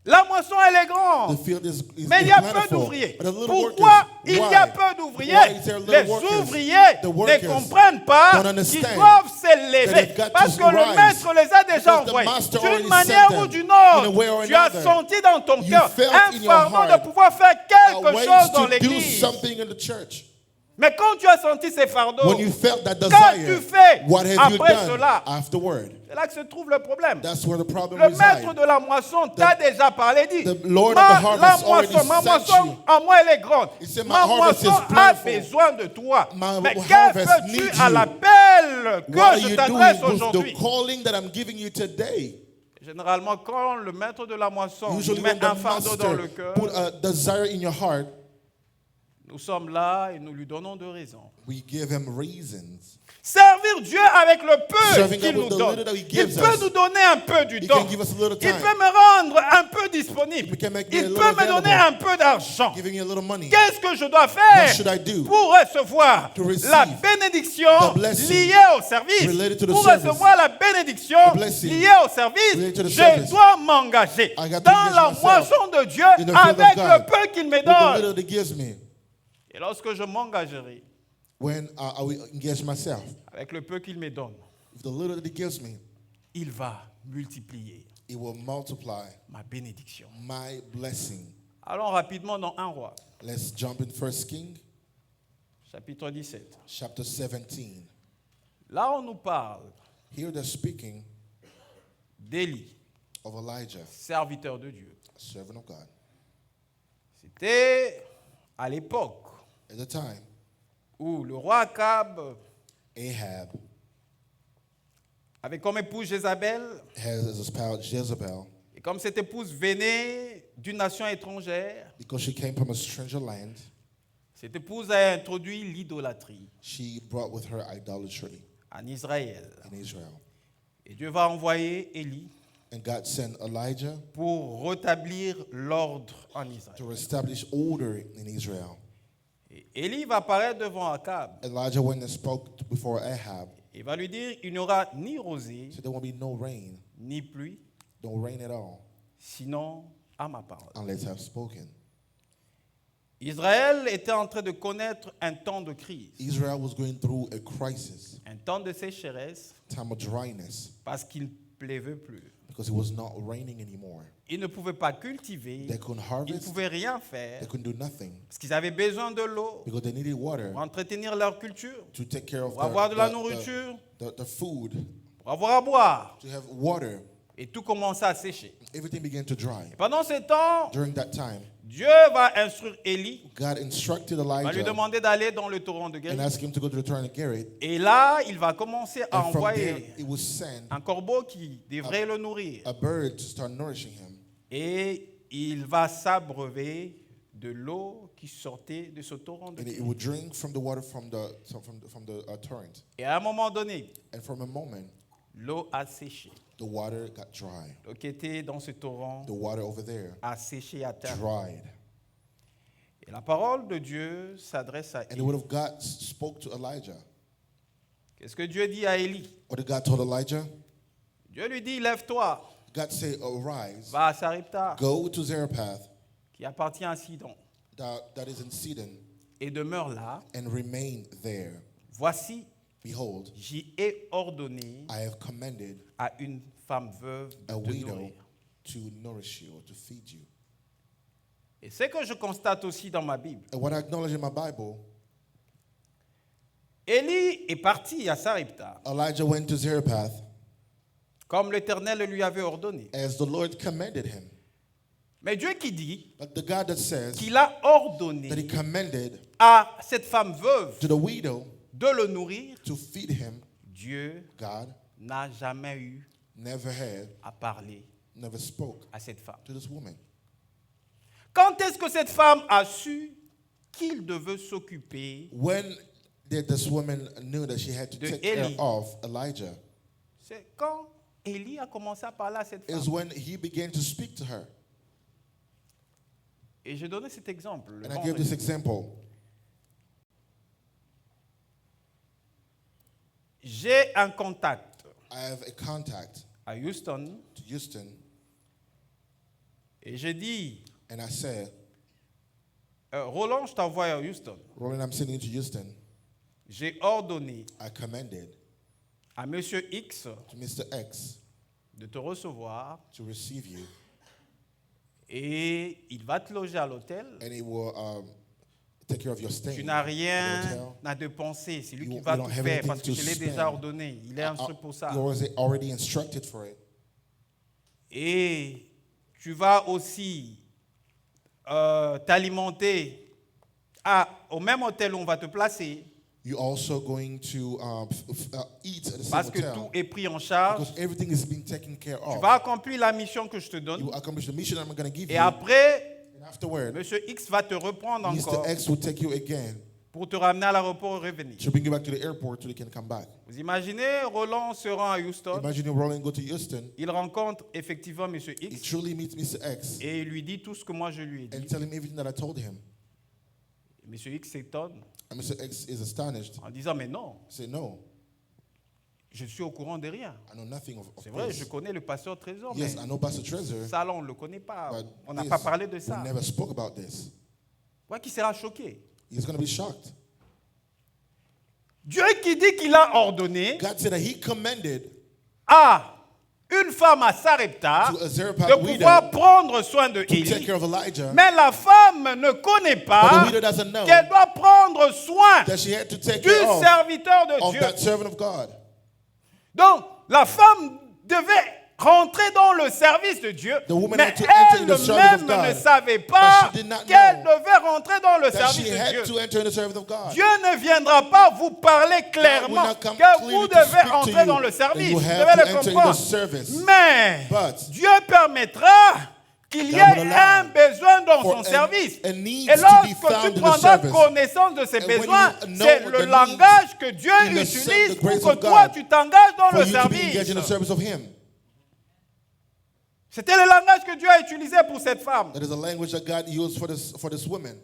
A: La moisson, elle est
B: The
A: grande.
B: field is
A: Mais il y a peu
B: plentiful,
A: d'ouvriers.
B: but the little
A: Pourquoi
B: workers,
A: il y
B: why?
A: a peu d'ouvriers?
B: Why is there little
A: Les
B: workers?
A: ouvriers
B: The
A: ne
B: workers
A: comprennent pas
B: don't
A: qu'ils
B: understand
A: doivent
B: that
A: s'élever.
B: they've got
A: Parce
B: to
A: que le
B: rise.
A: maître les a déjà
B: Because the
A: envoyés.
B: master
A: D'une
B: already
A: manière
B: sent
A: ou
B: them
A: d'une
B: in a
A: autre,
B: way or
A: tu as
B: another.
A: senti dans ton
B: You
A: cœur
B: felt
A: un
B: in your
A: fardeau de
B: heart
A: pouvoir faire quelque
B: ways
A: chose dans
B: to do
A: l'église.
B: something in the church.
A: Mais quand tu as senti ces fardeaux,
B: When you felt that
A: qu'as-tu
B: desire,
A: fait
B: what have you
A: après
B: done
A: cela?
B: afterward?
A: C'est là que se trouve le problème.
B: That's where the problem
A: Le maître
B: resides.
A: de la moisson t'a déjà parlé, dit,
B: the Lord of
A: ma,
B: the harvest
A: la
B: already
A: moisson, ma
B: sent
A: moisson,
B: you.
A: à moi elle est grande.
B: He said, my
A: Ma
B: harvest
A: moisson
B: is
A: a
B: plentiful.
A: besoin de toi.
B: My
A: Mais que
B: harvest
A: fais-tu
B: needs
A: à
B: you.
A: l'appel
B: What
A: que
B: are
A: je
B: you
A: t'adresse
B: doing with
A: aujourd'hui?
B: the calling that I'm giving you today?
A: Généralement, quand le maître de la moisson
B: Usually
A: met
B: when
A: un
B: the
A: fardeau dans le
B: master
A: cœur,
B: put a desire in your heart,
A: nous sommes là et nous lui donnons deux raisons.
B: we give him reasons.
A: Servir Dieu avec le peu
B: Serving
A: qu'il
B: God with
A: nous
B: the
A: donne.
B: little that he
A: Il
B: gives
A: peut
B: us.
A: nous donner un peu du
B: He
A: temps.
B: can give us a little
A: Il
B: time.
A: peut me rendre un peu disponible.
B: He can make me a
A: Il
B: little
A: peut me donner
B: available.
A: un peu d'argent.
B: Giving you a little money.
A: Qu'est-ce que je dois
B: What
A: faire
B: should I do
A: pour recevoir
B: to receive
A: la bénédiction
B: the blessing
A: liée au service?
B: related to the
A: Pour
B: service?
A: recevoir la bénédiction
B: The blessing
A: liée au service,
B: related to the
A: je
B: service.
A: dois m'engager
B: I got to
A: dans
B: engage
A: la
B: myself
A: moisson de Dieu
B: in the field of
A: avec
B: God
A: le peu qu'il me
B: with the
A: donne.
B: little that he gives me.
A: Et lorsque je m'engagerai
B: When I will engage myself
A: avec le peu qu'il me donne,
B: with the little that he gives me,
A: il va multiplier
B: it will multiply
A: ma bénédiction.
B: my blessing.
A: Allons rapidement dans 1 roi,
B: Let's jump in 1 King,
A: chapitre 17.
B: chapter 17.
A: Là, on nous parle
B: Here they're speaking
A: d'Élie,
B: of Elijah,
A: serviteur de Dieu.
B: a servant of God.
A: C'était à l'époque
B: At the time,
A: où le roi Akab
B: Ahab
A: avait comme épouse Jézabel,
B: has as spouse Jezebel,
A: et comme cette épouse venait d'une nation étrangère,
B: because she came from a stranger land,
A: cette épouse a introduit l'idolâtrie
B: she brought with her idolatry
A: en Israël.
B: in Israel.
A: Et Dieu va envoyer Élie
B: And God sent Elijah
A: pour rétablir l'ordre en Israël.
B: to establish order in Israel.
A: Et Élie va apparaître devant Akab.
B: Elijah went and spoke before Ahab.
A: Il va lui dire, il n'y aura ni rosée,
B: So there won't be no rain,
A: ni pluie,
B: no rain at all,
A: sinon à ma parole.
B: unless I've spoken.
A: Israël était en train de connaître un temps de crise,
B: Israel was going through a crisis,
A: un temps de sécheresse,
B: time of dryness,
A: parce qu'il ne pleuvait plus.
B: because it was not raining anymore.
A: Ils ne pouvaient pas cultiver,
B: They couldn't
A: ils ne
B: harvest,
A: pouvaient rien faire,
B: they couldn't do nothing,
A: parce qu'ils avaient besoin de l'eau
B: because they needed water
A: pour entretenir leur culture,
B: to take care of
A: pour avoir de la nourriture,
B: the food,
A: pour avoir à boire.
B: to have water.
A: Et tout commençait à sécher.
B: Everything began to dry.
A: Et pendant ce temps,
B: During that time,
A: Dieu va instruire Élie,
B: God instructed
A: va lui
B: Elijah
A: demander d'aller dans le torrent de
B: and
A: Guérite.
B: asked him to go to the Torrent of Garrett.
A: Et là, il va commencer à
B: And from there,
A: envoyer
B: it was sent
A: un corbeau qui devrait le nourrir.
B: a bird to start nourishing him.
A: Et il va s'abreuver de l'eau qui sortait de ce torrent de
B: And it
A: Guérite.
B: would drink from the water from the torrent.
A: Et à un moment donné,
B: And from a moment,
A: l'eau a séché.
B: the water got dry.
A: L'eau qui était dans ce torrent
B: The water over there
A: a séché à terre.
B: dried.
A: Et la parole de Dieu s'adresse à
B: And the
A: Élie.
B: word of God spoke to Elijah.
A: Qu'est-ce que Dieu dit à Élie?
B: What did God told Elijah?
A: Dieu lui dit, lève-toi,
B: God said, arise,
A: va à Sarepta,
B: go to Zarephath,
A: qui appartient à Sidon,
B: that is in Sidon,
A: et demeure là.
B: and remain there.
A: Voici,
B: Behold,
A: j'y ai ordonné
B: I have commanded
A: à une femme veuve de
B: a
A: te
B: widow
A: nourrir.
B: to nourish you or to feed you.
A: Et ce que je constate aussi dans ma Bible,
B: And what I acknowledge in my Bible,
A: Élie est parti à Sarepta,
B: Elijah went to Zarephath
A: comme l'Éternel lui avait ordonné.
B: as the Lord commanded him.
A: Mais Dieu qui dit
B: But the God that says
A: qu'il a ordonné
B: that he commanded
A: à cette femme veuve
B: to the widow
A: de le nourrir,
B: to feed him,
A: Dieu
B: God
A: n'a jamais eu
B: never had,
A: à parler
B: never spoke
A: à cette femme.
B: to this woman.
A: Quand est-ce que cette femme a su qu'il devait s'occuper?
B: When did this woman knew that she had to
A: De
B: take
A: Eli.
B: care of Elijah?
A: C'est quand Élie a commencé à parler à cette femme.
B: Is when he began to speak to her.
A: Et j'ai donné cet exemple. le
B: And I gave this
A: vendredi.
B: example.
A: J'ai un contact
B: I have a contact
A: à Houston
B: to Houston,
A: et je dis,
B: and I said,
A: Roland, je t'envoie à Houston.
B: Roland, I'm sending you to Houston.
A: J'ai ordonné
B: I commanded
A: à Monsieur X
B: to Mr. X
A: de te recevoir
B: to receive you,
A: et il va te loger à l'hôtel.
B: and he will take care of your stay.
A: Tu n'as
B: at the
A: rien
B: hotel.
A: à dépenser. C'est lui
B: You-
A: qui
B: you
A: va
B: don't
A: tout
B: have
A: faire
B: anything
A: parce que
B: to
A: je l'ai déjà
B: spend.
A: ordonné. Il est instruit pour ça.
B: You was already instructed for it.
A: Et tu vas aussi t'alimenter au même hôtel où on va te placer
B: You're also going to eat at the same
A: parce que
B: hotel
A: tout est pris en charge.
B: because everything is being taken care
A: Tu
B: of.
A: vas accomplir la mission que je te
B: You
A: donne.
B: will accomplish the mission I'm going to give
A: Et
B: you.
A: après,
B: And afterward,
A: Monsieur X va te reprendre encore
B: Mr. X will take you again
A: pour te ramener à l'aéroport et revenir.
B: to bring you back to the airport so you can come back.
A: Vous imaginez, Roland se rend à Houston.
B: Imagine you rolling, go to Houston.
A: Il rencontre effectivement Monsieur
B: He
A: X
B: truly meets Mr. X
A: et il lui dit tout ce que moi je lui ai
B: and
A: dit.
B: tell him everything that I told him.
A: Monsieur X s'étonne
B: And Mr. X is astonished.
A: en disant mais non,
B: He said, no,
A: je suis au courant de rien.
B: I know nothing of
A: C'est vrai, je
B: this.
A: connais le pasteur Trésor,
B: Yes,
A: mais
B: I know Pastor Trezor,
A: ça là on ne le connaît pas.
B: but
A: On n'a
B: this,
A: pas parlé de
B: we
A: ça.
B: never spoke about this.
A: Ouais, qui sera choqué.
B: He's going to be shocked.
A: Dieu qui dit qu'il a ordonné
B: God said that he commanded
A: à une femme à Sarepta
B: to a Zarephath
A: de
B: widow
A: pouvoir prendre soin de
B: to take
A: Élie.
B: care of Elijah,
A: Mais la femme ne connaît
B: but the
A: pas
B: widow doesn't know
A: qu'elle doit prendre soin
B: that she had to take
A: du
B: care
A: serviteur de
B: of
A: Dieu.
B: that servant of God.
A: Donc, la femme devait rentrer dans le service de Dieu,
B: The woman
A: mais
B: had to enter in the service of
A: elle-même
B: God,
A: ne savait pas
B: but she did not
A: qu'elle
B: know
A: devait rentrer dans le
B: That
A: service
B: she
A: de
B: had
A: Dieu.
B: to enter in the service of God.
A: Dieu ne viendra pas vous parler clairement
B: not come
A: que
B: clearly
A: vous
B: to
A: devez
B: speak to
A: entrer
B: you,
A: dans le
B: and
A: service.
B: you
A: Vous
B: have
A: devez
B: to
A: le
B: enter in the
A: comprendre.
B: service.
A: Mais
B: But
A: Dieu permettra qu'il y
B: God
A: ait
B: will
A: un
B: allow
A: besoin dans
B: for
A: son service.
B: a need
A: Et
B: to be
A: lorsque
B: found
A: tu
B: in the
A: prendras
B: service.
A: connaissance de ces
B: And when
A: besoins,
B: you know
A: c'est
B: the
A: le
B: needs
A: langage que Dieu
B: in the
A: utilise
B: the
A: pour
B: grace
A: que
B: of
A: toi
B: God,
A: tu t'engages dans
B: for
A: le
B: you to be engaged in the
A: service.
B: service of Him.
A: C'était le langage que Dieu a utilisé pour cette femme.
B: That is a language that God used for this woman.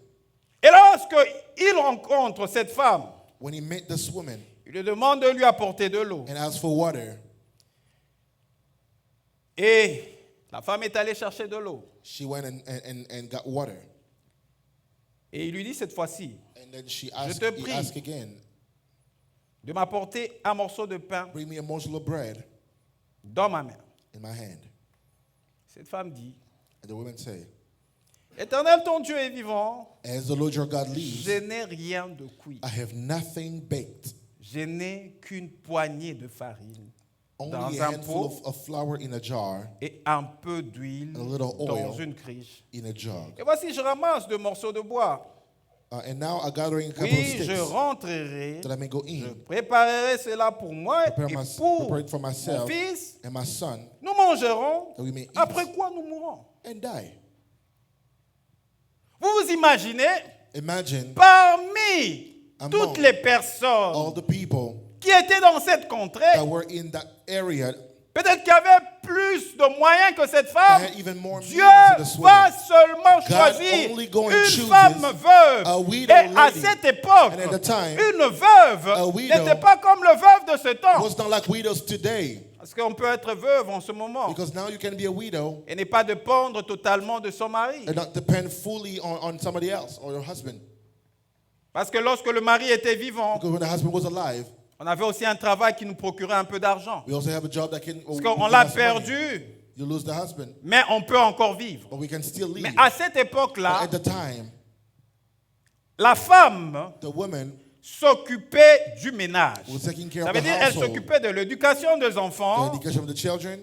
A: Et lorsque il rencontre cette femme,
B: When He met this woman
A: il lui demande de lui apporter de l'eau.
B: and asked for water,
A: Et la femme est allée chercher de l'eau.
B: she went and got water.
A: Et il lui dit cette fois-ci
B: And then he
A: te prie.
B: asked again,
A: de m'apporter un morceau de pain
B: bring me a morsel of bread
A: dans ma main.
B: in my hand.
A: Cette femme dit,
B: And the woman said,
A: Éternel, ton Dieu est vivant.
B: as the Lord your God lives,
A: Je n'ai rien de cuit.
B: I have nothing baked,
A: Je n'ai qu'une poignée de farine dans
B: only a
A: un
B: handful
A: pot
B: of flour in a jar,
A: et un peu d'huile
B: a little
A: dans
B: oil
A: une criche.
B: in a jug.
A: Et voici, je ramasse deux morceaux de bois.
B: And now I'm gathering a couple of
A: Oui, je
B: sticks
A: rentrerai.
B: that I may go
A: Je
B: in,
A: préparerai cela pour moi et
B: prepare
A: pour
B: it for
A: mon
B: myself
A: fils.
B: and my son,
A: Nous mangerons,
B: that we may eat
A: après quoi nous mourrons.
B: and die.
A: Vous vous imaginez,
B: Imagine
A: parmi
B: Among
A: toutes les
B: all
A: personnes
B: the people
A: qui étaient dans cette contrée,
B: that were in that area
A: peut-être qu'il y avait plus de moyens que cette femme.
B: that had even more means
A: Dieu
B: than this
A: va
B: woman.
A: seulement
B: God
A: choisir
B: only go and
A: une
B: chooses
A: femme veuve.
B: a widow
A: Et à
B: lady.
A: cette époque,
B: And at the time,
A: une
B: a
A: veuve
B: widow
A: n'était pas comme le veuve de ce temps.
B: was not like widows today,
A: Parce qu'on peut être veuve en ce moment
B: because now you can be a widow
A: et ne pas dépendre totalement de son mari.
B: and not depend fully on somebody else or your husband.
A: Parce que lorsque le mari était vivant,
B: Because when the husband was alive,
A: On avait aussi un travail qui nous procurait un peu d'argent.
B: We also have a job that can.
A: Parce
B: we
A: qu'on
B: give
A: l'a
B: us money.
A: perdu,
B: You lose the husband,
A: mais on peut encore vivre.
B: but we can still
A: Mais
B: leave.
A: à cette
B: But
A: époque-là,
B: at the time,
A: la femme
B: the woman
A: s'occupait du ménage.
B: was taking care
A: Ça
B: of
A: veut
B: the
A: dire qu'elle
B: household,
A: s'occupait de l'éducation des
B: the
A: enfants,
B: education of the children,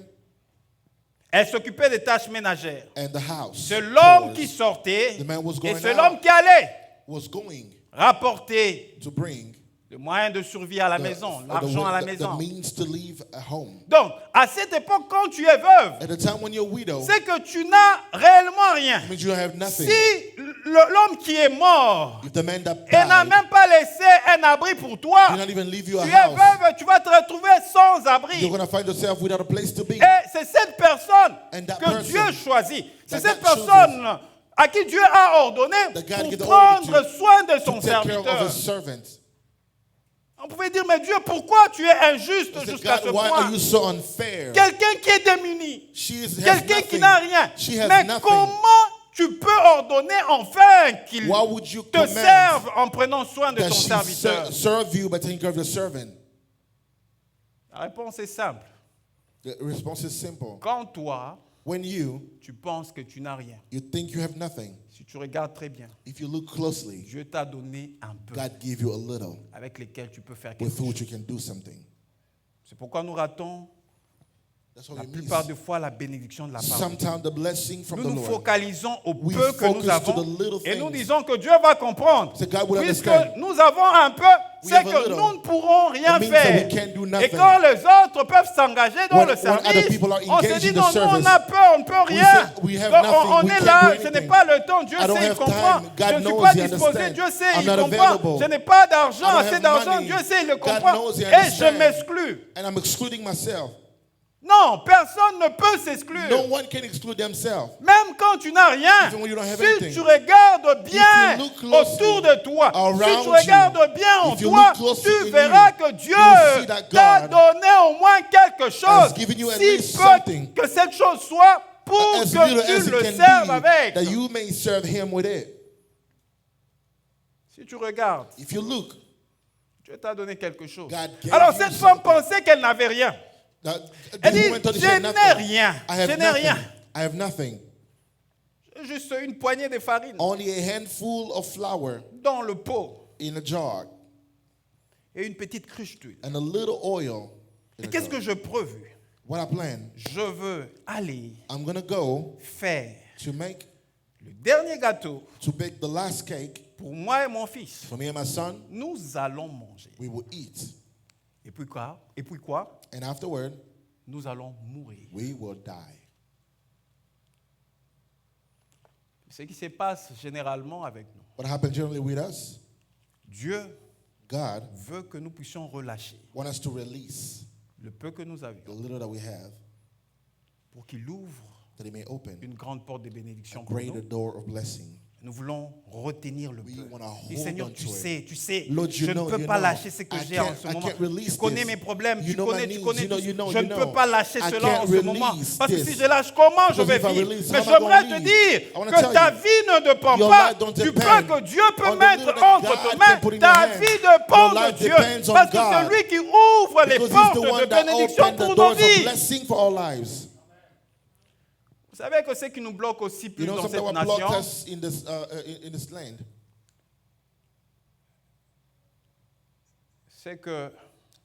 A: elle s'occupait des tâches ménagères.
B: and the house.
A: C'est l'homme
B: chores.
A: qui sortait
B: The man was
A: et
B: going
A: c'est
B: out.
A: l'homme qui allait
B: Was going
A: rapporter
B: to bring
A: le moyen de survie à la maison, l'argent à la maison.
B: the means to leave a home.
A: Donc, à cette époque, quand tu es veuve,
B: At the time when you're a widow,
A: c'est que tu n'as réellement rien.
B: it means you don't have nothing.
A: Si l'homme qui est mort
B: If the man that
A: et n'a
B: died
A: même pas laissé un abri pour toi,
B: did not even leave you a
A: tu es
B: house,
A: veuve, tu vas te retrouver sans abri.
B: you're going to find yourself without a place to be.
A: Et c'est cette personne
B: And that
A: que
B: person
A: Dieu choisit. C'est
B: that
A: cette
B: God
A: personne à qui Dieu a ordonné
B: That God gave the
A: pour prendre
B: order
A: soin de
B: To
A: son
B: take care of
A: serviteur.
B: his servants.
A: On pouvait dire, mais Dieu, pourquoi tu es injuste
B: I said,
A: jusqu'à ce
B: God, why
A: point?
B: are you so unfair?
A: Quelqu'un qui est démuni,
B: She has
A: quelqu'un qui
B: nothing.
A: n'a rien.
B: She has
A: Mais
B: nothing.
A: comment tu peux ordonner enfin qu'il
B: Why would you
A: te
B: command
A: serve en prenant soin de
B: that
A: ton
B: she
A: serviteur?
B: serve you by taking care of the servant?
A: La réponse est simple.
B: The response is simple.
A: Quand toi,
B: When
A: tu penses que tu n'as rien,
B: you think you have nothing,
A: si tu regardes très bien,
B: if you look closely,
A: Dieu t'a donné un peu
B: God gave you a little
A: avec lequel tu peux faire quelque
B: with
A: chose.
B: which you can do something.
A: C'est pourquoi nous ratons
B: That's what
A: la
B: we miss.
A: plupart des fois la bénédiction de la parole.
B: Sometimes the blessing from
A: Nous
B: the
A: nous
B: Lord.
A: focalisons au
B: We
A: peu que nous
B: focus to
A: avons
B: the little
A: et nous
B: things.
A: disons que Dieu va comprendre.
B: So God will
A: Puisque
B: understand.
A: nous avons un peu,
B: We
A: c'est
B: have a
A: que
B: little.
A: nous ne pourrons rien
B: It means that
A: faire.
B: we can't do
A: Et
B: nothing.
A: quand les autres peuvent s'engager dans
B: When
A: le
B: other
A: service,
B: people are
A: on se
B: engaged
A: dit
B: in the
A: non, nous on
B: service,
A: a peur, on ne peut rien.
B: say, we have
A: Donc
B: nothing,
A: on
B: we
A: est
B: can't
A: là,
B: do
A: je n'ai
B: anything.
A: pas le temps, Dieu
B: I don't
A: sait, il
B: have
A: comprend.
B: time. God
A: Je ne suis
B: knows,
A: pas
B: he
A: disposé,
B: understands.
A: Dieu sait,
B: I'm
A: il
B: not
A: comprend.
B: available.
A: Je n'ai pas d'argent,
B: I don't
A: assez
B: have
A: d'argent,
B: money.
A: Dieu sait, il le
B: God
A: comprend.
B: knows, he
A: Et je
B: understands.
A: m'exclus.
B: And I'm excluding myself.
A: Non, personne ne peut s'exclure.
B: No one can exclude themselves.
A: Même quand tu n'as rien,
B: Even when you don't have
A: si
B: anything.
A: tu regardes bien
B: If you look closely
A: autour de toi, si
B: around
A: tu regardes bien en
B: if you
A: toi,
B: look closely
A: tu
B: in
A: verras
B: you,
A: que Dieu
B: you'll see that
A: t'a
B: God
A: donné au moins quelque chose,
B: has given you at
A: si
B: least
A: peu
B: something.
A: que cette chose soit pour
B: As
A: que
B: little as
A: tu
B: it
A: le
B: can
A: serves
B: be,
A: avec.
B: that you may serve him with it.
A: Si tu regardes,
B: If you look,
A: Dieu t'a donné quelque chose.
B: God gave
A: Alors
B: you
A: cette femme
B: something.
A: pensait qu'elle n'avait rien.
B: that,
A: Elle
B: the
A: dit,
B: woman told you
A: je
B: she had
A: n'ai
B: nothing.
A: rien.
B: I have
A: Je n'ai
B: nothing.
A: rien.
B: I have nothing.
A: Juste une poignée de farine
B: Only a handful of flour
A: dans le pot
B: in a jar
A: et une petite cruche d'huile.
B: and a little oil in
A: Et
B: a
A: qu'est-ce
B: jar.
A: que je prévu?
B: What I plan,
A: Je veux aller
B: I'm going to go
A: faire
B: to make,
A: le dernier gâteau
B: to bake the last cake
A: pour moi et mon fils.
B: for me and my son.
A: Nous allons manger.
B: We will eat.
A: Et puis quoi? Et puis quoi?
B: And afterward,
A: Nous allons mourir.
B: we will die.
A: Ce qui se passe généralement avec nous.
B: What happens generally with us,
A: Dieu
B: God
A: veut que nous puissions relâcher
B: wants us to release
A: le peu que nous
B: the
A: avions
B: little that we have,
A: pour qu'il ouvre
B: that He may open
A: une grande porte de bénédiction
B: a
A: pour
B: greater
A: nous.
B: door of blessing.
A: Nous voulons retenir le
B: We
A: peu.
B: wanna
A: Dis,
B: hold
A: Seigneur,
B: on
A: tu
B: to it.
A: sais,
B: Lord,
A: je
B: you
A: ne
B: know,
A: peux
B: you
A: pas
B: know.
A: lâcher ce que
B: I
A: j'ai en
B: can't-
A: ce
B: I
A: moment.
B: can't release
A: Tu connais
B: this.
A: mes problèmes,
B: You
A: tu
B: know my
A: connais
B: needs,
A: tout.
B: you know,
A: Je ne peux pas lâcher
B: I
A: cela en
B: can't
A: ce moment.
B: release
A: Parce que
B: this.
A: si je lâche, comment je
B: Because
A: vais
B: if I
A: vivre?
B: release,
A: Mais
B: how am I
A: j'aimerais
B: gonna
A: te
B: live?
A: dire
B: I wanna
A: que
B: tell
A: ta
B: you,
A: vie ne dépend
B: your
A: pas
B: life don't
A: du peu
B: depend
A: que Dieu peut
B: on the
A: mettre
B: little that
A: entre
B: God
A: tes
B: can
A: mains.
B: put in
A: Ta
B: your hand.
A: vie dépend
B: Your life
A: de Dieu.
B: depends on
A: Parce que
B: God.
A: c'est lui qui ouvre les
B: Because He's
A: portes
B: the
A: de
B: one that
A: bénédiction
B: opened the
A: pour nos
B: doors of
A: vies.
B: blessing for our lives.
A: Vous savez que ce qui nous bloque aussi plus
B: You know
A: dans
B: something
A: cette
B: what blocked
A: nation,
B: us in this land?
A: c'est que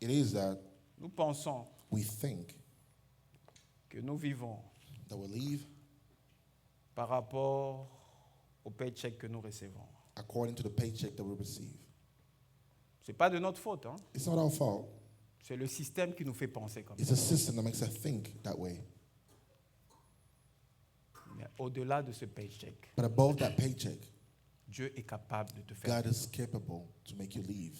B: It is that
A: nous pensons
B: we think
A: que nous vivons
B: that we live
A: par rapport au paycheck que nous recevons.
B: according to the paycheck that we receive.
A: Ce n'est pas de notre faute, hein?
B: It's not our fault.
A: C'est le système qui nous fait penser comme
B: It's
A: ça.
B: a system that makes us think that way.
A: Mais au-delà de ce paycheck,
B: But above that paycheck,
A: Dieu est capable de te faire.
B: God is capable to make you leave.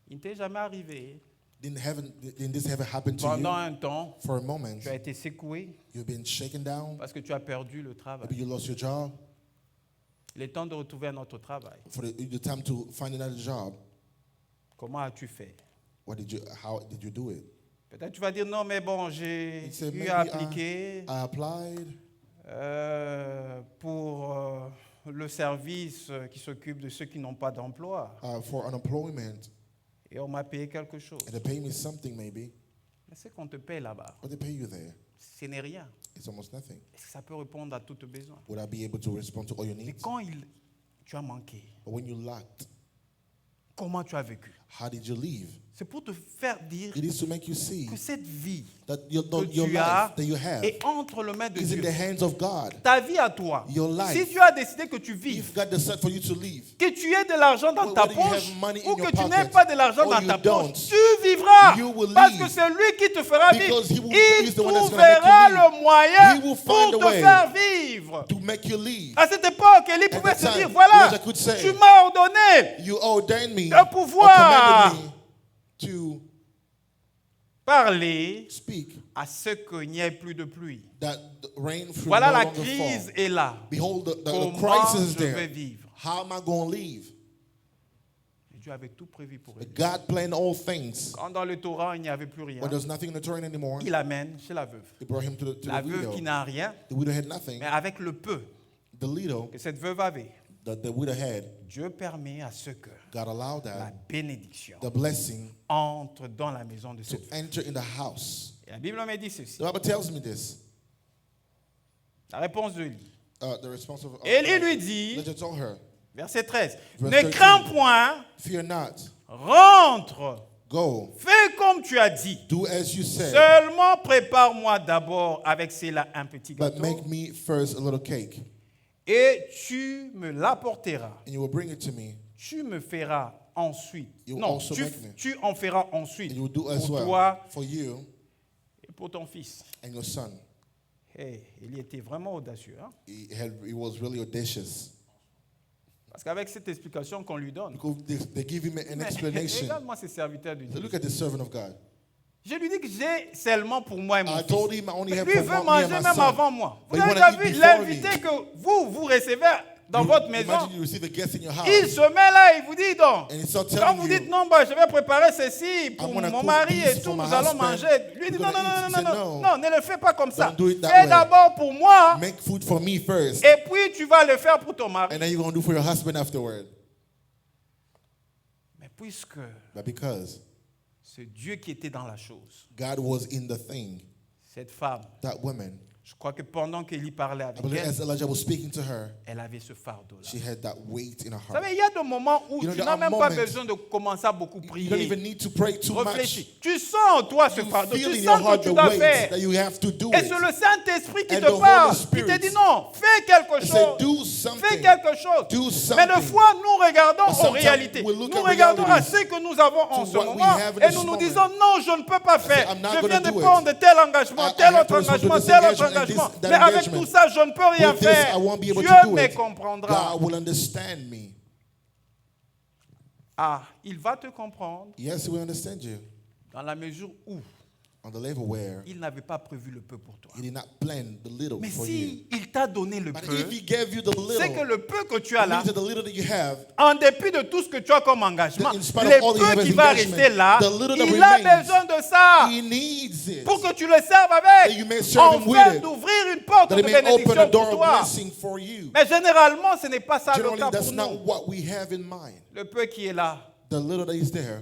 A: Il ne t'est jamais arrivé.
B: Didn't this ever happen to
A: Pendant
B: you?
A: un temps,
B: For a moment,
A: tu as été secoué
B: you've been shaken down.
A: parce que tu as perdu le travail.
B: Maybe you lost your job.
A: Il est temps de retrouver un autre travail.
B: For the time to find another job,
A: Comment as-tu fait?
B: how did you do it?
A: Peut-être tu vas dire non, mais bon, j'ai
B: You say,
A: eu
B: maybe
A: à appliquer
B: I applied
A: pour le service qui s'occupe de ceux qui n'ont pas d'emploi.
B: for unemployment.
A: Et on m'a payé quelque chose.
B: and they pay me something maybe,
A: Mais ce qu'on te paye là-bas,
B: but they pay you there.
A: ce n'est rien.
B: It's almost nothing.
A: Est-ce que ça peut répondre à tous tes besoins?
B: Would I be able to respond to all your
A: Mais
B: needs?
A: quand tu as manqué,
B: But when you lacked,
A: comment tu as vécu?
B: how did you leave?
A: C'est pour te faire dire
B: It is to make you see
A: que cette vie
B: that your
A: que
B: life
A: tu as
B: that you have
A: est entre les mains de
B: is in
A: Dieu.
B: the hands of God.
A: Ta vie à toi.
B: Your life.
A: Si tu as décidé que tu vives,
B: If God decided for you to leave,
A: que tu aies de l'argent dans ta
B: whether you have
A: poche
B: money in
A: ou
B: your
A: que tu n'aies
B: pocket
A: pas de l'argent
B: or
A: dans
B: you
A: ta
B: don't,
A: poche, tu vivras.
B: you will
A: Parce
B: live.
A: que c'est lui qui te fera vivre.
B: Because he will-
A: Il
B: he's the one that's gonna make
A: trouvera
B: you live.
A: le moyen
B: He will
A: pour
B: find a
A: te
B: way
A: faire vivre.
B: to make you leave.
A: À cette époque, Élie pouvait
B: that
A: se dire,
B: time,
A: voilà,
B: Elijah could say,
A: tu m'as ordonné
B: You ordained me,
A: de
B: or
A: pouvoir
B: commanded me to
A: parler
B: speak
A: à ce qu'il n'y ait plus de pluie.
B: that the rain should
A: Voilà,
B: no
A: la
B: longer
A: crise
B: fall.
A: est là.
B: Behold, the
A: Comment
B: crisis is
A: je vais
B: there.
A: vivre?
B: How am I going to leave?
A: Et Dieu avait tout prévu pour
B: But
A: Élie.
B: God planned all things.
A: Quand dans le Torah, il n'y avait plus rien,
B: When there's nothing in the Torah anymore,
A: il amène chez la veuve.
B: he brought him to
A: La
B: the
A: veuve
B: widow.
A: qui n'a rien,
B: The widow had nothing.
A: mais avec le peu
B: The widow
A: que cette veuve avait,
B: that the widow had,
A: Dieu permet à ce que
B: God allowed
A: la
B: that,
A: bénédiction
B: the blessing,
A: entre dans la maison de
B: to
A: cette veuve.
B: enter in the house.
A: Et la Bible me dit ceci.
B: The Bible tells me this.
A: La réponse de Élie.
B: The response of
A: Élie lui dit,
B: Elijah told her,
A: verset 13,
B: Verse
A: ne
B: 13.
A: crains point,
B: Fear not,
A: rentre,
B: go,
A: fais comme tu as dit.
B: do as you said,
A: Seulement prépare-moi d'abord avec cela un petit
B: but
A: gâteau
B: make me first a little cake,
A: et tu me l'apporteras.
B: and you will bring it to me,
A: Tu me feras ensuite.
B: You
A: Non,
B: also make me.
A: tu en feras ensuite
B: and you will do as
A: pour
B: well
A: toi
B: for you
A: et pour ton fils.
B: and your son.
A: Hey, il était vraiment audacieux. Hein?
B: He was really audacious.
A: Parce qu'avec cette explication qu'on lui donne,
B: Because they give him an
A: mais
B: explanation.
A: regarde-moi ces serviteurs de
B: So
A: Dieu.
B: look at the servant of God.
A: Je lui dis que j'ai seulement pour moi et mon
B: I
A: fils.
B: told him I only
A: Mais
B: have
A: lui
B: for
A: veut
B: me and
A: manger
B: my
A: même
B: son.
A: avant moi. Vous
B: But you
A: avez
B: wanna
A: déjà
B: eat
A: vu
B: before
A: l'invité
B: me.
A: que vous recevez dans votre maison.
B: Imagine you receive a guest in your house.
A: Il se met là et vous dit donc.
B: And he starts
A: Quand
B: telling
A: vous
B: you,
A: dites non, bah, je vais préparer ceci pour
B: I'm gonna
A: mon
B: cook
A: mari
B: this
A: et
B: for
A: tout,
B: my
A: nous allons
B: husband.
A: manger. Lui dit
B: We're
A: non, non,
B: gonna
A: non,
B: eat.
A: non,
B: He
A: non,
B: said,
A: non,
B: no.
A: non, ne le fais pas comme ça.
B: Don't do it that
A: Fais
B: way.
A: d'abord pour moi
B: make food for me first,
A: et puis tu vas le faire pour ton mari.
B: and then you're going to do for your husband afterward.
A: Mais puisque
B: But because
A: c'est Dieu qui était dans la chose,
B: God was in the thing,
A: cette femme,
B: that woman,
A: je crois que pendant qu'Élie parlait
B: I
A: avec
B: believe
A: elle,
B: as Elijah was speaking to her,
A: elle avait ce fardeau-là.
B: she had that weight in her
A: Vous
B: heart.
A: savez, il y a des moments où
B: You know,
A: tu
B: there
A: n'as
B: are
A: même pas
B: moments-
A: besoin de commencer à beaucoup
B: You don't
A: prier.
B: even need to pray too
A: Réfléchis.
B: much.
A: Tu sens en toi ce
B: You
A: fardeau.
B: feel
A: Tu
B: in your
A: sens que
B: heart
A: tu
B: the
A: dois
B: weight
A: faire.
B: that you have to do
A: Et
B: it.
A: c'est le Saint-Esprit qui
B: And
A: te
B: the Holy
A: parle. Il
B: Spirit.
A: te dit non, fais quelque
B: And say, do
A: chose. Fais
B: something.
A: quelque chose.
B: Do
A: Mais
B: something.
A: des fois, nous regardons
B: But
A: en
B: sometimes
A: réalité.
B: we look
A: Nous
B: at
A: regardons à
B: realities
A: ce que nous avons en
B: to
A: ce
B: what we
A: moment
B: have in
A: et
B: this
A: nous nous
B: moment.
A: disons non, je ne peux pas faire.
B: I'm not
A: Je viens
B: gonna
A: de
B: do it.
A: prendre tel engagement,
B: I
A: tel
B: have
A: autre
B: to respond to
A: engagement,
B: this
A: tel autre
B: engagement and
A: engagement.
B: that
A: Mais avec
B: engagement.
A: tout ça, je ne peux rien
B: With this,
A: faire.
B: I won't be able
A: Dieu
B: to do
A: me
B: it.
A: comprendra.
B: God will understand me.
A: Ah, il va te comprendre
B: Yes, he will understand you.
A: dans la mesure où
B: On the level where
A: il n'avait pas prévu le peu pour toi.
B: he did not plan the little
A: Mais
B: for you.
A: si il t'a donné le
B: But
A: peu,
B: if he gave you the
A: c'est que
B: little,
A: le peu que tu as
B: it
A: là,
B: means that the little that you have,
A: en dépit de tout ce que tu as comme engagement,
B: in spite
A: le
B: of all you have
A: peu
B: as
A: qui va
B: engagement,
A: rester là,
B: the little that
A: il a
B: remains,
A: besoin de ça
B: he needs it.
A: pour que tu le serves
B: That you
A: avec,
B: may serve him with
A: afin
B: it.
A: d'ouvrir une porte
B: That
A: de
B: he may open a
A: bénédiction
B: door
A: pour
B: of
A: toi.
B: blessing for you.
A: Mais généralement, ce n'est pas ça le
B: Generally,
A: cas
B: that's
A: pour
B: not
A: nous.
B: what we have in mind.
A: Le peu qui est là,
B: The little that is there,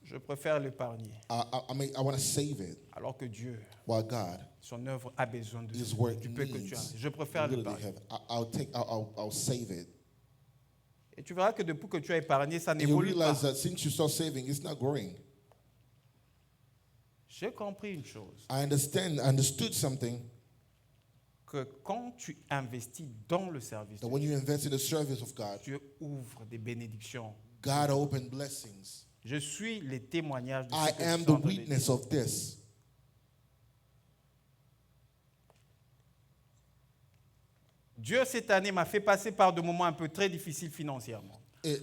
A: je préfère l'épargner.
B: I want to save it.
A: Alors que Dieu,
B: While God,
A: son œuvre a besoin de
B: His work
A: du peu que tu as.
B: needs
A: Je préfère
B: the little that
A: l'épargner.
B: you have. I'll save it.
A: Et tu verras que depuis que tu as épargné, ça
B: And you
A: n'évolue pas.
B: realize that since you start saving, it's not growing.
A: J'ai compris une chose,
B: I understood something,
A: que quand tu investis dans le service,
B: that when you invest in the service of God,
A: Dieu ouvre des bénédictions.
B: God opened blessings.
A: Je suis les témoignages de
B: I
A: ce que
B: am
A: je
B: the
A: suis en train de dire.
B: witness of this.
A: Dieu, cette année, m'a fait passer par des moments un peu très difficiles financièrement.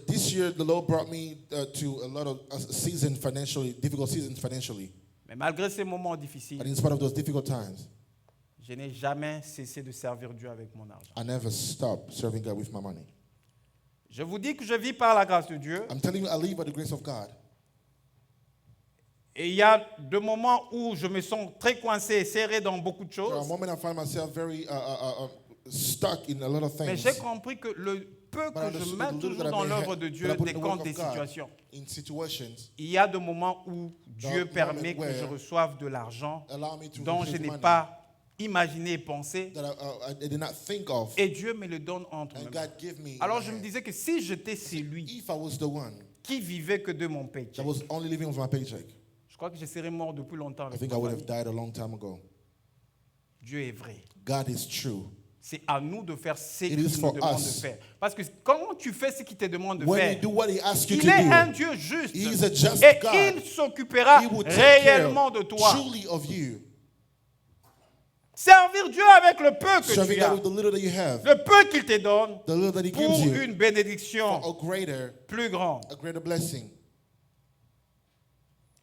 B: This year, the Lord brought me to a lot of difficult seasons financially.
A: Mais malgré ces moments difficiles,
B: But in spite of those difficult times,
A: je n'ai jamais cessé de servir Dieu avec mon argent.
B: I never stopped serving God with my money.
A: Je vous dis que je vis par la grâce de Dieu.
B: I'm telling you, I live by the grace of God.
A: Et il y a des moments où je me sens très coincé et serré dans beaucoup de
B: There are
A: choses.
B: moments I find myself very stuck in a lot of
A: Mais
B: things.
A: j'ai compris que le peu
B: But I
A: que je
B: understood
A: mets
B: the little
A: toujours
B: that I
A: dans
B: may
A: l'œuvre
B: have-
A: de
B: that
A: Dieu
B: I put in the
A: dépend
B: work
A: des
B: of God
A: situations.
B: in situations,
A: Il y a des moments où Dieu
B: moment
A: permet que je
B: where
A: reçoive de l'argent
B: allow me to
A: dont je
B: receive
A: n'ai
B: money
A: pas imaginé et pensé,
B: that I did not think of,
A: et Dieu me le donne entre mes
B: and
A: mains.
B: God give me. in
A: Alors
B: my
A: je me
B: hand.
A: disais que si j'étais celui
B: If I was the one
A: qui vivait que de mon paycheck,
B: that was only living with my paycheck,
A: je crois que je serais mort depuis longtemps
B: I
A: avec
B: think
A: ma
B: I would have
A: famille.
B: died a long time ago.
A: Dieu est vrai.
B: God is true.
A: C'est à nous de faire ce
B: It
A: qu'il
B: is
A: nous
B: for
A: demande
B: us.
A: de faire. Parce que quand tu fais ce qu'il te demande de
B: When
A: faire,
B: you do what He asks you
A: il
B: to
A: est un
B: do,
A: Dieu juste.
B: He is a just
A: Et
B: God.
A: il s'occupera
B: He will take care
A: réellement de toi.
B: truly of you.
A: Servir Dieu avec le peu que
B: Serving
A: tu
B: God
A: as,
B: with the little that you have,
A: le peu qu'il te donne,
B: the little that He
A: pour
B: gives you,
A: une bénédiction
B: for
A: plus grande.
B: a greater blessing.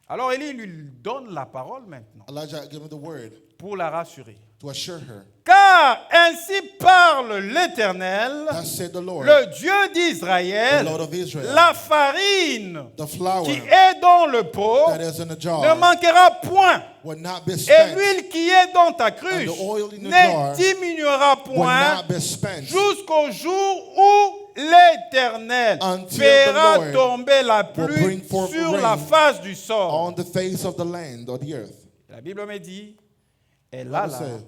A: Alors Élie lui donne la parole maintenant
B: Elijah gave her the word
A: pour la rassurer.
B: to assure her.
A: Car ainsi parle l'Éternel,
B: Thus said the Lord,
A: le Dieu d'Israël,
B: the Lord of Israel,
A: la farine
B: the flour
A: qui est dans le pot
B: that is in the
A: ne
B: jar
A: manquera point,
B: will not be
A: et
B: spent,
A: l'huile qui est dans ta cruche
B: And the oil in the
A: ne
B: jar
A: diminuera
B: will
A: point
B: not be spent
A: jusqu'au jour où l'Éternel
B: Until
A: fera
B: the Lord
A: tomber la
B: will
A: pluie
B: bring forth
A: sur
B: rain
A: la face du sol.
B: on the face of the land or the earth.
A: La Bible me dit, elle
B: The
A: alla
B: Bible said,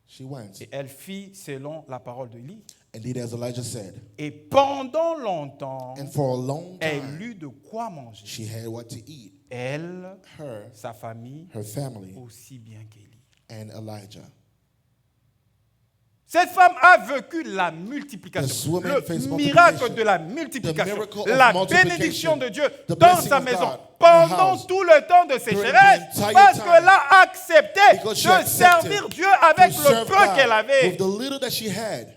B: she went
A: et elle fit selon la parole de Élie.
B: and did as Elijah said.
A: Et pendant longtemps,
B: And for a long
A: elle
B: time,
A: eut de quoi manger.
B: she had what to eat.
A: Elle,
B: Her,
A: sa famille,
B: her family,
A: aussi bien qu'Élie.
B: and Elijah.
A: Cette femme a vécu la
B: This
A: multiplication,
B: woman
A: le
B: faced
A: miracle
B: multiplication,
A: de la
B: the
A: multiplication,
B: miracle of
A: la
B: multiplication,
A: bénédiction de Dieu
B: the
A: dans
B: blessing
A: sa
B: of
A: maison
B: God in her
A: pendant
B: house,
A: tout le temps de
B: during the
A: sécheresse
B: entire
A: parce
B: time,
A: qu'elle a accepté
B: because she
A: de
B: accepted
A: servir Dieu avec
B: to
A: le
B: serve
A: peu
B: God
A: qu'elle avait.
B: with the little that she had.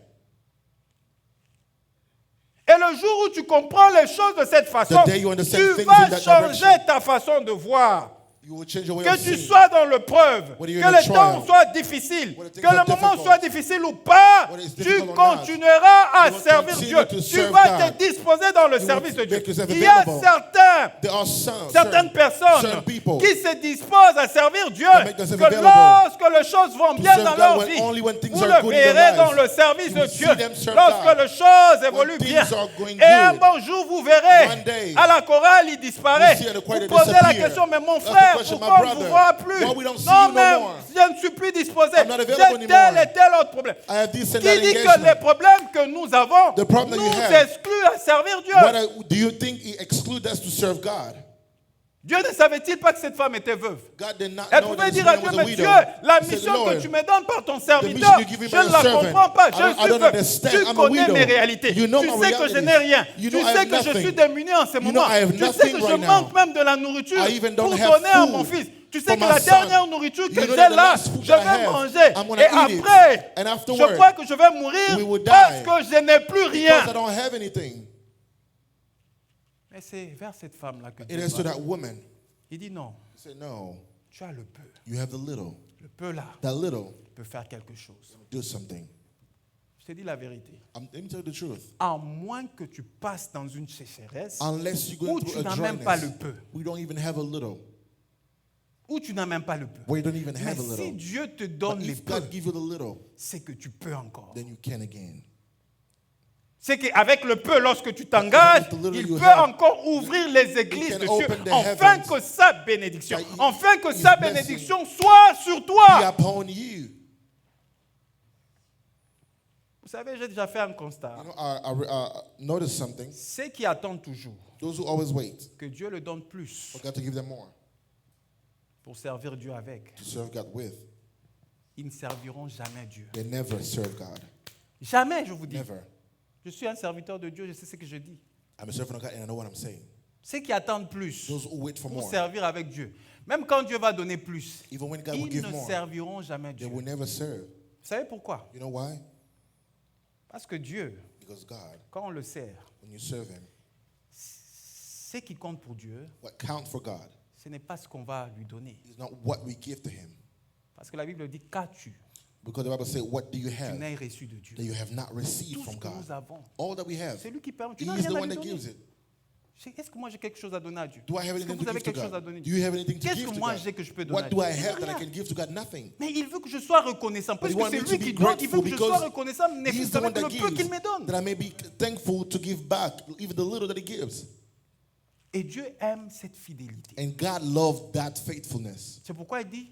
A: Et le jour où tu comprends les choses de cette façon,
B: The day you understand
A: tu
B: things
A: vas
B: in that
A: changer
B: direction,
A: ta façon de voir.
B: You will change your way
A: Que
B: of
A: tu
B: seeing.
A: sois dans l'épreuve, que
B: Whether you're in
A: le
B: a
A: temps
B: trial,
A: soit difficile,
B: whether things
A: que le
B: are
A: moment
B: difficult,
A: soit difficile ou pas,
B: whether it's
A: tu
B: difficult or not,
A: continueras à
B: you will
A: servir
B: continue
A: Dieu.
B: to
A: Tu
B: serve
A: vas
B: God.
A: te disposer dans le
B: You
A: service
B: will
A: de Dieu.
B: make yourself
A: Il y a
B: available. There are
A: certaines personnes
B: certain people
A: qui se disposent à servir Dieu,
B: that make themselves
A: que
B: available
A: lorsque les choses vont
B: to
A: bien
B: serve
A: dans
B: God
A: leur
B: when
A: vie,
B: only when things
A: vous
B: are
A: le
B: good in their
A: verrez
B: lives.
A: dans le service
B: You
A: de
B: will
A: Dieu.
B: see them serve
A: Lorsque
B: God.
A: les choses évoluent
B: things
A: bien.
B: are going
A: Et un
B: good.
A: bon jour, vous verrez,
B: One day,
A: à la chorale, il disparaît.
B: you see at the
A: Vous
B: choir, they
A: posez la
B: disappear.
A: question, mais mon
B: That's the
A: frère,
B: question, my
A: pourquoi on ne vous
B: brother.
A: voit plus?
B: Why we don't see
A: Non,
B: you no
A: mais
B: more?
A: je ne suis plus disposé.
B: I'm not available
A: J'ai tel
B: anymore.
A: et tel autre problème.
B: I have this and
A: Qui
B: that
A: dit que
B: engagement.
A: les problèmes que nous avons
B: The problem that you
A: nous
B: have.
A: excluent à servir Dieu?
B: Do you think He excludes us to serve God?
A: Dieu ne savait-il pas que cette femme était veuve?
B: God did not
A: Elle
B: know
A: pouvait
B: that this
A: dire à
B: woman
A: Dieu,
B: was a
A: mais
B: widow.
A: Dieu, la
B: He said,
A: mission
B: Lord,
A: que tu me donnes par ton
B: the
A: serviteur,
B: mission you give me
A: je
B: by
A: ne
B: your
A: la
B: servant,
A: comprends pas.
B: I
A: Je
B: don't
A: suis
B: understand.
A: veuve. Tu
B: I'm a
A: connais
B: widow.
A: mes réalités.
B: You know
A: Tu
B: my
A: sais que je
B: realities.
A: n'ai rien.
B: You
A: Tu
B: know I
A: sais
B: have
A: que je
B: nothing.
A: suis démuni en ce
B: You know
A: moment.
B: I have
A: Tu sais
B: nothing
A: que je
B: right
A: manque
B: now.
A: même de la nourriture
B: I even don't
A: pour
B: have
A: donner à
B: food
A: mon fils. Tu sais
B: for
A: que
B: my
A: la
B: son.
A: dernière nourriture que
B: You know
A: j'ai
B: that the
A: là,
B: last food
A: je
B: that I
A: vais
B: have,
A: manger.
B: I'm gonna
A: Et
B: eat it.
A: après,
B: And
A: je
B: afterward,
A: crois que je vais mourir
B: we will
A: parce
B: die.
A: que je n'ai plus rien.
B: Because I don't have anything.
A: Mais c'est vers cette femme-là que
B: It
A: Dieu
B: is to
A: va.
B: that woman.
A: Il dit non,
B: He said, no,
A: tu as le peu.
B: you have the little.
A: Le peu là
B: That little,
A: peut faire quelque chose.
B: do something.
A: Je te dis la vérité.
B: Let me tell you the truth.
A: À moins que tu passes dans une sécheresse
B: Unless you go
A: où
B: through
A: tu
B: a
A: n'as même pas le
B: dryness,
A: peu,
B: we don't even have a little.
A: où tu n'as même pas le peu.
B: Where you don't even
A: Mais
B: have a
A: si
B: little.
A: Dieu te
B: But
A: donne les
B: if
A: peu,
B: God gives you the little,
A: c'est que tu peux encore.
B: then you can again.
A: C'est qu'avec le peu, lorsque tu t'engages,
B: With the little
A: il
B: you
A: peut
B: have,
A: encore ouvrir les églises
B: can
A: de Dieu,
B: open the
A: afin
B: heavens.
A: que sa bénédiction,
B: That
A: afin que
B: his
A: sa
B: blessing
A: bénédiction soit sur
B: Be
A: toi.
B: upon you.
A: Vous savez, j'ai déjà fait un constat.
B: You know, I noticed something.
A: Ceux qui attendent toujours
B: Those who always wait
A: que Dieu leur donne plus
B: for God to give them more,
A: pour servir Dieu avec,
B: to serve God with,
A: ils ne serviront jamais Dieu.
B: they never serve God.
A: Jamais, je vous dis.
B: Never.
A: Je suis un serviteur de Dieu, je sais ce que je dis.
B: I'm a servant of God and I know what I'm saying.
A: Ceux qui attendent plus
B: Those who wait for
A: pour
B: more,
A: servir avec Dieu, même quand Dieu va donner plus,
B: even when God will
A: ils
B: give
A: ne
B: more,
A: serviront jamais
B: they
A: Dieu.
B: will never serve.
A: Vous savez pourquoi?
B: You know why?
A: Parce que Dieu,
B: Because God,
A: quand on le sert,
B: when you serve Him,
A: ce qui compte pour Dieu,
B: what counts for God
A: ce n'est pas ce qu'on va lui donner.
B: is not what we give to Him.
A: Parce que la Bible dit qu'as-tu,
B: Because the Bible says, what do you
A: tu
B: have
A: n'as reçu de Dieu.
B: that you have not received
A: Tout ce
B: from
A: que nous
B: God?
A: avons,
B: All that we have,
A: c'est lui qui permet. Tu
B: He
A: n'as
B: is
A: rien
B: the
A: à
B: one
A: lui
B: that
A: donner.
B: gives it.
A: Est-ce que moi j'ai quelque chose à donner à Dieu?
B: Do I have
A: Est-ce que
B: anything
A: vous
B: to
A: avez
B: give to
A: quelque chose à
B: God?
A: donner à
B: Do
A: Dieu?
B: you have anything to
A: Qu'est-ce
B: give
A: que
B: to
A: moi
B: God?
A: j'ai que je peux donner
B: What
A: à
B: do
A: Dieu?
B: I
A: Il
B: have
A: n'a
B: that I
A: rien.
B: can give to God? Nothing.
A: Mais il veut que je sois reconnaissant.
B: But
A: Parce
B: he
A: que
B: wants
A: c'est
B: me to
A: lui
B: be
A: qui donne. Il veut
B: grateful
A: que je sois
B: because
A: reconnaissant, ne
B: He's
A: fût-ce
B: the one
A: avec
B: that
A: le peu qu'il
B: gives.
A: me donne.
B: That I may be thankful to give back, even the little that He gives.
A: Et Dieu aime cette fidélité.
B: And God loved that faithfulness.
A: C'est pourquoi il dit,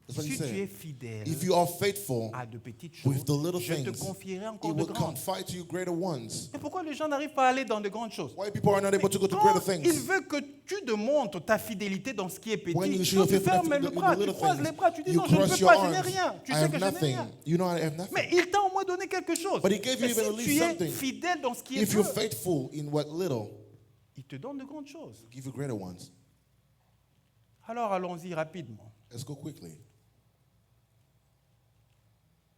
B: That's what he
A: si
B: said.
A: tu es fidèle
B: If you are faithful
A: à de petites choses,
B: with the little
A: je te
B: things,
A: confierai
B: He
A: encore de
B: will
A: grandes.
B: confide to you greater ones.
A: Mais pourquoi les gens n'arrivent pas à aller dans de grandes choses?
B: Why people are not able to go to
A: Quand
B: greater
A: il
B: things?
A: veut que tu démontres ta fidélité dans ce qui est
B: When you
A: petit,
B: show
A: quand tu
B: faithful
A: fermes
B: in
A: le
B: the
A: bras, tu
B: little
A: croises
B: things,
A: les bras, tu dis
B: you
A: non, je ne
B: cross
A: peux
B: your
A: pas, je n'ai
B: arms.
A: rien. Tu
B: I
A: sais
B: have
A: que je n'ai
B: nothing.
A: rien.
B: You know I have nothing.
A: Mais il t'a au moins donné quelque chose.
B: But he gave you
A: Et
B: even at
A: si
B: least
A: tu es
B: something.
A: fidèle dans ce qui est
B: If you're
A: peu,
B: faithful in what little,
A: il te donne de grandes choses.
B: He'll give you greater ones.
A: Alors allons-y rapidement.
B: Let's go quickly.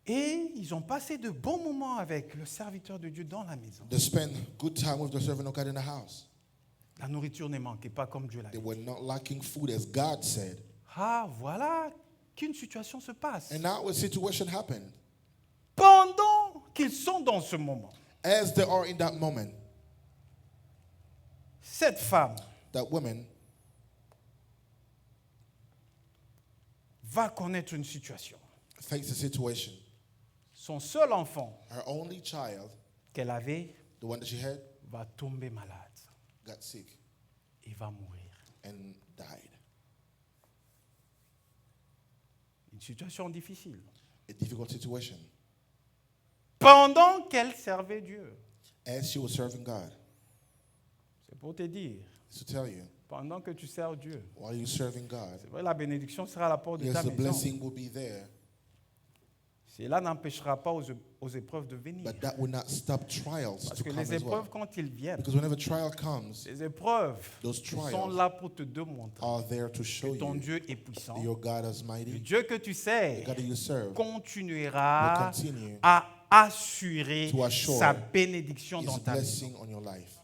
A: Et ils ont passé de bons moments avec le serviteur de Dieu dans la maison.
B: They spent good time with the servant of God in the house.
A: La nourriture ne manquait pas comme Dieu l'a
B: They
A: dit.
B: were not lacking food as God said.
A: Ah, voilà qu'une situation se passe.
B: And now a situation happened.
A: Pendant qu'ils sont dans ce moment,
B: As they are in that moment,
A: cette femme
B: that woman
A: va connaître une situation.
B: faced a situation.
A: Son seul enfant
B: Her only child,
A: qu'elle avait
B: the one that she had,
A: va tomber malade
B: got sick
A: et va mourir.
B: and died.
A: Une situation difficile.
B: A difficult situation.
A: Pendant qu'elle servait Dieu.
B: As she was serving God.
A: C'est pour te dire,
B: It's to tell you,
A: pendant que tu sers Dieu,
B: while you're serving God,
A: c'est vrai, la bénédiction sera à la porte de
B: yes,
A: ta
B: the
A: maison.
B: blessing will be there,
A: Cela n'empêchera pas aux épreuves de venir.
B: but that will not stop trials
A: Parce
B: to
A: que
B: come
A: les
B: as well.
A: épreuves, quand ils viennent,
B: Because whenever trial comes,
A: les épreuves
B: those
A: sont
B: trials
A: là pour te démontrer
B: are there to show
A: que ton
B: you
A: Dieu est puissant.
B: that your God is
A: Le
B: mighty,
A: Dieu que tu
B: the
A: sais
B: God that you serve
A: continuera
B: will continue
A: à assurer
B: to assure
A: sa bénédiction
B: His
A: dans ta vie.
B: blessing on your life.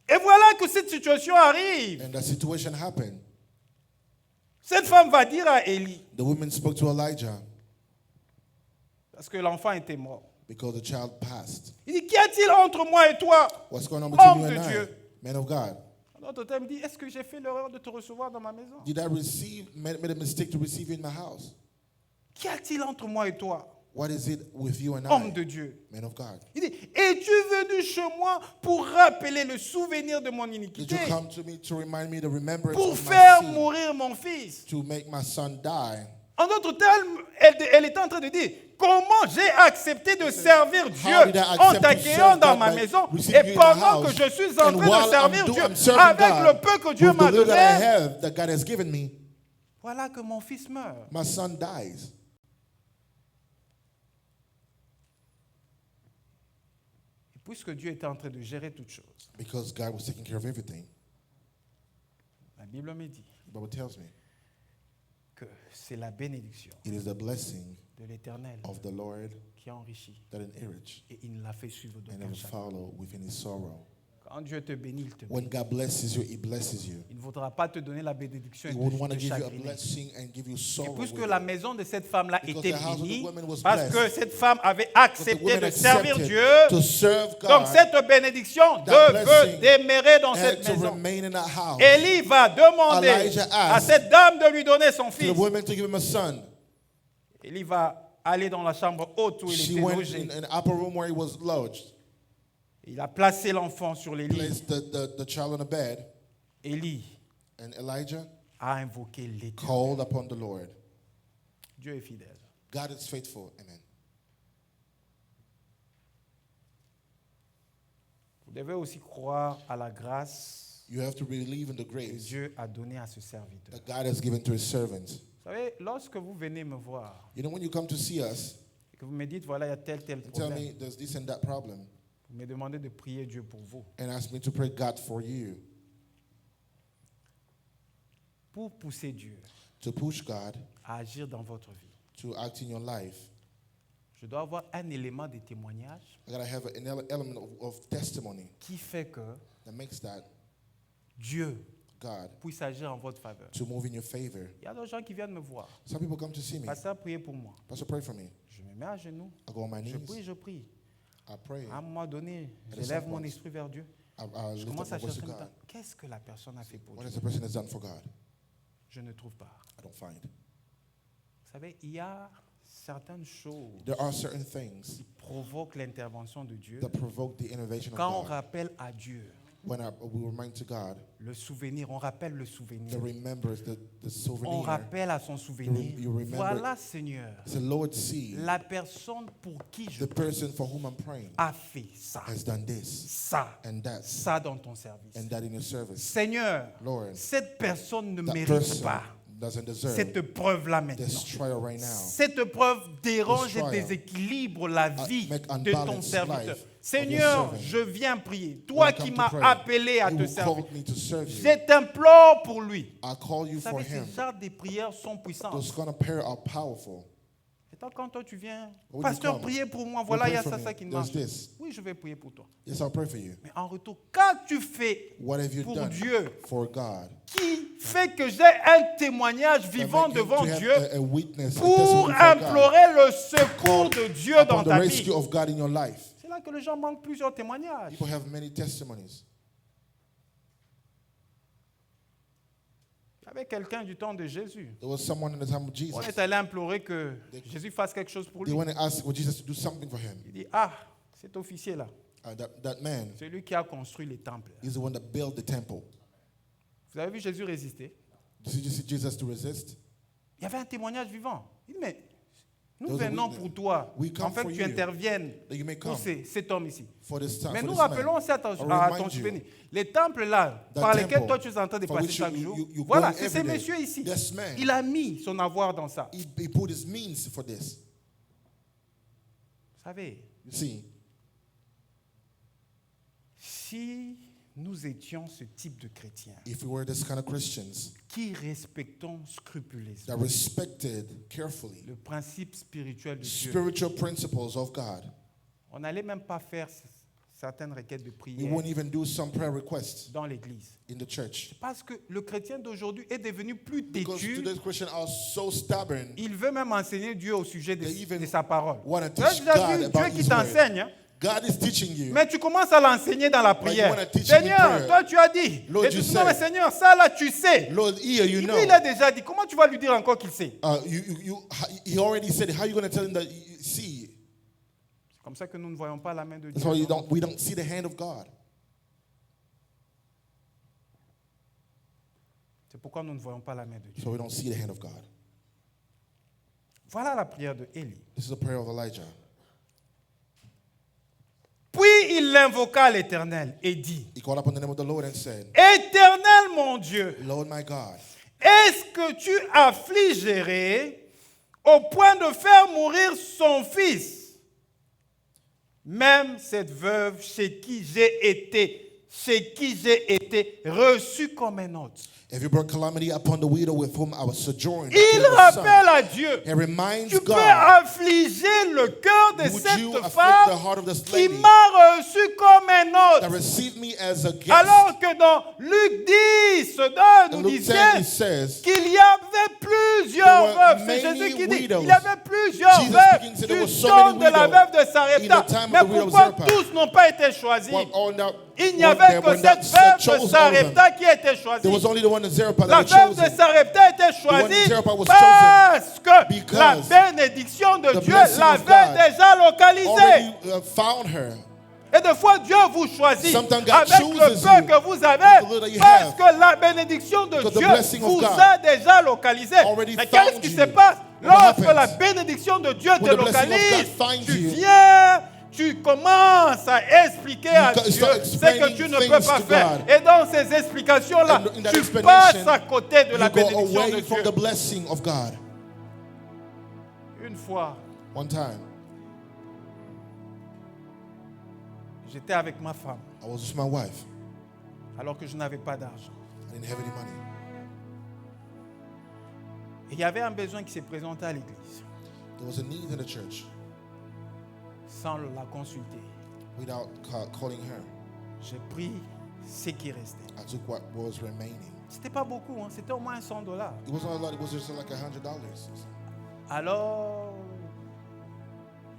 A: Et voilà que cette situation arrive.
B: And that situation happened.
A: Cette femme va dire à Élie,
B: The woman spoke to Elijah
A: parce que l'enfant était mort.
B: because the child passed.
A: Il dit, qu'y a-t-il entre moi et toi?
B: What's going on between
A: Homme
B: you
A: de
B: and I,
A: Dieu.
B: man of God?
A: L'autre terme dit, est-ce que j'ai fait l'erreur de te recevoir dans ma maison?
B: Did I made a mistake to receive you in my house?
A: Qu'y a-t-il entre moi et toi?
B: What is it with you and
A: Homme
B: I,
A: de Dieu.
B: man of God?
A: Il dit, es-tu venu chez moi pour rappeler le souvenir de mon
B: Did
A: iniquité?
B: you come to me to remind me the remembrance
A: Pour
B: of my
A: faire
B: sin,
A: mourir mon fils?
B: to make my son die?
A: En d'autres termes, elle était en train de dire, comment j'ai accepté de servir Dieu
B: How did I
A: en
B: accept to
A: t'accueillant
B: serve
A: dans
B: God
A: ma
B: by
A: maison
B: receiving
A: et
B: you in my
A: pendant que
B: house,
A: je suis en
B: and
A: train de
B: while
A: servir
B: I'm
A: Dieu
B: serving
A: avec
B: God
A: le peu que Dieu
B: with the
A: m'a
B: little that I
A: donné,
B: have that God has given me,
A: voilà que mon fils meurt.
B: my son dies.
A: Et puisque Dieu était en train de gérer toutes choses,
B: Because God was taking care of everything.
A: la Bible me dit
B: The Bible tells me
A: que c'est la bénédiction
B: it is the blessing
A: de l'Éternel
B: of the Lord
A: qui enrichit
B: that encourage
A: et il ne l'a fait suivre
B: and
A: d'aucun
B: never
A: chagrin.
B: follow within his sorrow.
A: Quand Dieu te bénit, il te bénit.
B: When God blesses you, He blesses you.
A: Il ne voudra pas te donner la bénédiction et
B: He would want
A: te
B: to give you a
A: chagriner.
B: blessing and give you
A: Et
B: sorrow.
A: puisque
B: with
A: la
B: it.
A: maison de cette femme-là
B: Because
A: était
B: the house of the
A: bénie,
B: woman was
A: parce que
B: blessed.
A: cette femme avait
B: But the
A: accepté
B: woman
A: de servir
B: accepted
A: Dieu,
B: to serve God
A: donc cette bénédiction
B: that
A: devait
B: blessing
A: demeurer dans
B: and
A: cette
B: to
A: maison.
B: remain in that house.
A: Élie va demander
B: Elijah
A: à
B: asked
A: cette dame de lui donner son
B: To
A: fils.
B: the woman to give him a son.
A: Élie va aller dans la chambre haute où il
B: She
A: était
B: went
A: logé.
B: in an upper room where he was lodged,
A: Il a placé l'enfant sur les lits.
B: placed the child on a bed,
A: Élie
B: and Elijah
A: a invoqué l'Éternel.
B: called upon the Lord.
A: Dieu est fidèle.
B: God is faithful. Amen.
A: Vous devez aussi croire à la grâce
B: You have to believe in the
A: que
B: grace
A: Dieu a donnée à ce serviteur.
B: that God has given to His servants.
A: Vous savez, lorsque vous venez me voir
B: You know, when you come to see us,
A: et que vous me dites, voilà, il y a tel
B: and tell
A: problème,
B: me there's this and that problem,
A: vous me demandez de prier Dieu pour vous.
B: and ask me to pray God for you,
A: Pour pousser Dieu
B: to push God
A: à agir dans votre vie,
B: to act in your life,
A: je dois avoir un élément de témoignage
B: I gotta have an element of testimony
A: qui fait que
B: that makes that
A: Dieu
B: God
A: puisse agir en votre faveur.
B: to move in your favor.
A: Il y a d'autres gens qui viennent me voir.
B: Some people come to see me.
A: Pasteur, priez pour moi.
B: Pastor, pray for me.
A: Je me mets à genoux.
B: I go on my
A: Je
B: knees.
A: prie, je prie.
B: I pray.
A: À un moment donné,
B: At
A: j'élève
B: some
A: mon
B: point.
A: esprit vers Dieu.
B: I
A: Je
B: lift
A: commence
B: up
A: à
B: my voice
A: chercher
B: to
A: en même
B: God.
A: temps, qu'est-ce que la personne a fait pour
B: What
A: Dieu?
B: has the person has done for God?
A: Je ne trouve pas.
B: I don't find.
A: Vous savez, il y a certaines choses
B: There are certain things
A: qui provoquent l'intervention de Dieu
B: that provoke the innovation of
A: quand on
B: God.
A: rappelle à Dieu
B: When we remind to God,
A: le souvenir, on rappelle le
B: the
A: souvenir.
B: remembers, the
A: On
B: souvenir.
A: rappelle à son souvenir.
B: You remember-
A: Voilà, Seigneur,
B: Say, Lord, see
A: la personne pour qui je
B: the person for whom I'm praying
A: a fait ça,
B: has done this
A: ça,
B: and that
A: ça dans ton service.
B: and that in your service.
A: Seigneur,
B: Lord,
A: cette personne ne
B: that
A: mérite
B: person
A: pas
B: doesn't deserve
A: cette preuve-là maintenant.
B: this trial right now.
A: Cette preuve dérange
B: This
A: et
B: trial
A: déséquilibre la vie
B: make
A: de ton
B: unbalanced
A: serviteur.
B: life of
A: Seigneur,
B: your servant.
A: je viens prier. Toi
B: When I
A: qui
B: come to
A: m'as
B: pray,
A: appelé à
B: you
A: te
B: who
A: servir,
B: called me to serve you.
A: je t'implore pour lui.
B: I call you
A: Vous
B: for
A: savez,
B: him.
A: ces genres de prières sont puissantes.
B: Those kind of prayer are powerful.
A: Et tant quand toi tu viens,
B: When you
A: pasteur,
B: come,
A: priez pour moi.
B: you
A: Voilà, il y
B: pray
A: a
B: for
A: ça,
B: me.
A: ça qui ne
B: There's
A: marche.
B: this.
A: Oui, je vais prier pour toi.
B: Yes, I'll pray for you.
A: Mais en retour, quand tu fais
B: What have you
A: pour
B: done
A: Dieu,
B: for God?
A: qui fait que j'ai un témoignage
B: That
A: vivant
B: make you
A: devant
B: to have
A: Dieu
B: a witness, a
A: pour
B: testimony for God,
A: implorer le secours de Dieu dans
B: upon the
A: ta
B: rescue
A: vie.
B: of God in your life.
A: C'est là que les gens manquent plusieurs témoignages.
B: People have many testimonies.
A: Il y avait quelqu'un du temps de Jésus.
B: There was someone in the time of Jesus.
A: On est allé implorer que Jésus fasse quelque chose pour
B: They
A: lui.
B: went and asked Jesus to do something for him.
A: Il dit, ah, cet officier-là,
B: That man
A: c'est lui qui a construit les temples.
B: is the one that built the temple.
A: Vous avez vu Jésus résister?
B: Did you see Jesus to resist?
A: Il y avait un témoignage vivant. Il dit, mais nous
B: There was a
A: venons
B: witness.
A: pour toi,
B: We come
A: afin que
B: for
A: tu
B: you,
A: interviennes
B: that you may
A: pour
B: come
A: cet homme ici.
B: for this time.
A: Mais
B: for
A: nous
B: this man.
A: rappelons aussi à ton
B: remind you
A: souvenir. Les temples là,
B: that
A: par lesquels
B: temple
A: toi tu es en train de
B: for
A: passer
B: which
A: chaque
B: you-
A: jour,
B: you go
A: voilà, c'est
B: every
A: ce
B: day.
A: monsieur ici.
B: This man.
A: Il a mis son avoir dans ça.
B: He put his means for this.
A: Vous savez,
B: You see,
A: si nous étions ce type de chrétiens
B: if we were this kind of Christians
A: qui respectons scrupuleusement
B: that respected carefully
A: le principe spirituel de Dieu,
B: spiritual principles of God,
A: on n'allait même pas faire certaines requêtes de
B: we
A: prière
B: won't even do some prayer requests
A: dans l'église.
B: in the church.
A: Parce que le chrétien d'aujourd'hui est devenu plus
B: Because
A: têtu.
B: today's Christians are so stubborn,
A: Il veut même enseigner Dieu au sujet de,
B: They even
A: de sa parole.
B: wanna
A: Tu as
B: teach
A: déjà
B: God
A: vu
B: about
A: Dieu qui
B: His word.
A: t'enseigne, hein?
B: God is teaching you.
A: Mais tu commences à l'enseigner dans la
B: you
A: prière.
B: wanna teach him in
A: Seigneur,
B: prayer.
A: toi tu as dit.
B: Lord,
A: Et tu
B: you
A: dis, non mais
B: said.
A: Seigneur, ça là tu sais.
B: Lord, here you
A: Lui,
B: know.
A: il a déjà dit. Comment tu vas lui dire encore qu'il sait?
B: He already said it. How are you going to tell him that you see?
A: C'est comme ça que nous ne voyons pas la main de Dieu.
B: That's why we don't see the hand of God.
A: C'est pourquoi nous ne voyons pas la main de Dieu.
B: So we don't see the hand of God.
A: Voilà la prière de Élie.
B: This is the prayer of Elijah.
A: Puis il invoqua l'Éternel et dit,
B: He called upon the name of the Lord and said,
A: Éternel mon Dieu,
B: Lord my God,
A: est-ce que tu affligerais au point de faire mourir son fils, même cette veuve chez qui j'ai été reçu comme un hôte?
B: have you brought calamity upon the widow with whom I was sojourning?
A: Il rappelle à Dieu.
B: It reminds
A: Tu peux
B: God,
A: affliger le cœur de
B: would
A: cette
B: you afflict
A: femme
B: the heart of this
A: qui
B: lady
A: m'a reçu comme un
B: that
A: hôte.
B: received me as a guest?
A: Alors que dans Luc 10,
B: In
A: nous
B: Luke 10,
A: disait
B: it says,
A: qu'il y avait plusieurs
B: There were
A: veuves. C'est
B: many
A: Jésus qui dit
B: widows.
A: il y avait plusieurs
B: Jesus
A: veuves
B: speaking said there
A: du
B: were so
A: temps
B: many
A: de la
B: widows
A: veuve de
B: in
A: Sarepta.
B: the time of
A: Mais
B: the widow of
A: pourquoi
B: Zarephath.
A: tous n'ont pas été choisis?
B: well, all now,
A: Il n'y
B: all
A: avait
B: there
A: que
B: were
A: cette
B: not
A: veuve
B: chose
A: de
B: all of them.
A: Sarepta qui a été choisie.
B: There was only the one in Zarephath
A: La
B: that
A: veuve
B: was
A: de
B: chosen.
A: Sarepta a été
B: one in
A: choisie
B: Zarephath was
A: parce que
B: because
A: la bénédiction de
B: the
A: Dieu
B: blessing of
A: l'avait
B: God
A: déjà localisée.
B: Already found her.
A: Et des fois, Dieu vous choisit
B: Sometimes God
A: avec le
B: chooses
A: peu
B: you
A: que vous
B: with the
A: avez
B: little that you
A: parce
B: have.
A: que la bénédiction de
B: Because the
A: Dieu
B: blessing of
A: vous
B: God
A: a déjà localisé.
B: already
A: Mais qu'est-ce
B: found
A: qui
B: you.
A: se passe
B: What
A: lorsque
B: happens?
A: la bénédiction de Dieu te
B: When the blessing of
A: localise?
B: God finds
A: Tu
B: you,
A: viens, tu commences à expliquer à
B: start
A: Dieu ce que
B: explaining
A: tu ne peux
B: things
A: pas
B: to
A: faire.
B: God.
A: Et dans ces explications-là,
B: And in that
A: tu
B: explanation,
A: passes à côté de la
B: You go
A: bénédiction de
B: away from
A: Dieu.
B: the blessing of God.
A: Une fois,
B: One time,
A: j'étais avec ma femme
B: I was with my wife.
A: alors que je n'avais pas d'argent.
B: I didn't have any money.
A: Et il y avait un besoin qui s'est présenté à l'église
B: There was a need in the church.
A: sans la consulter.
B: Without calling her,
A: J'ai pris ce qui restait.
B: I took what was remaining.
A: C'était pas beaucoup, hein, c'était au moins $100.
B: It wasn't a lot. It was just like $100.
A: Alors,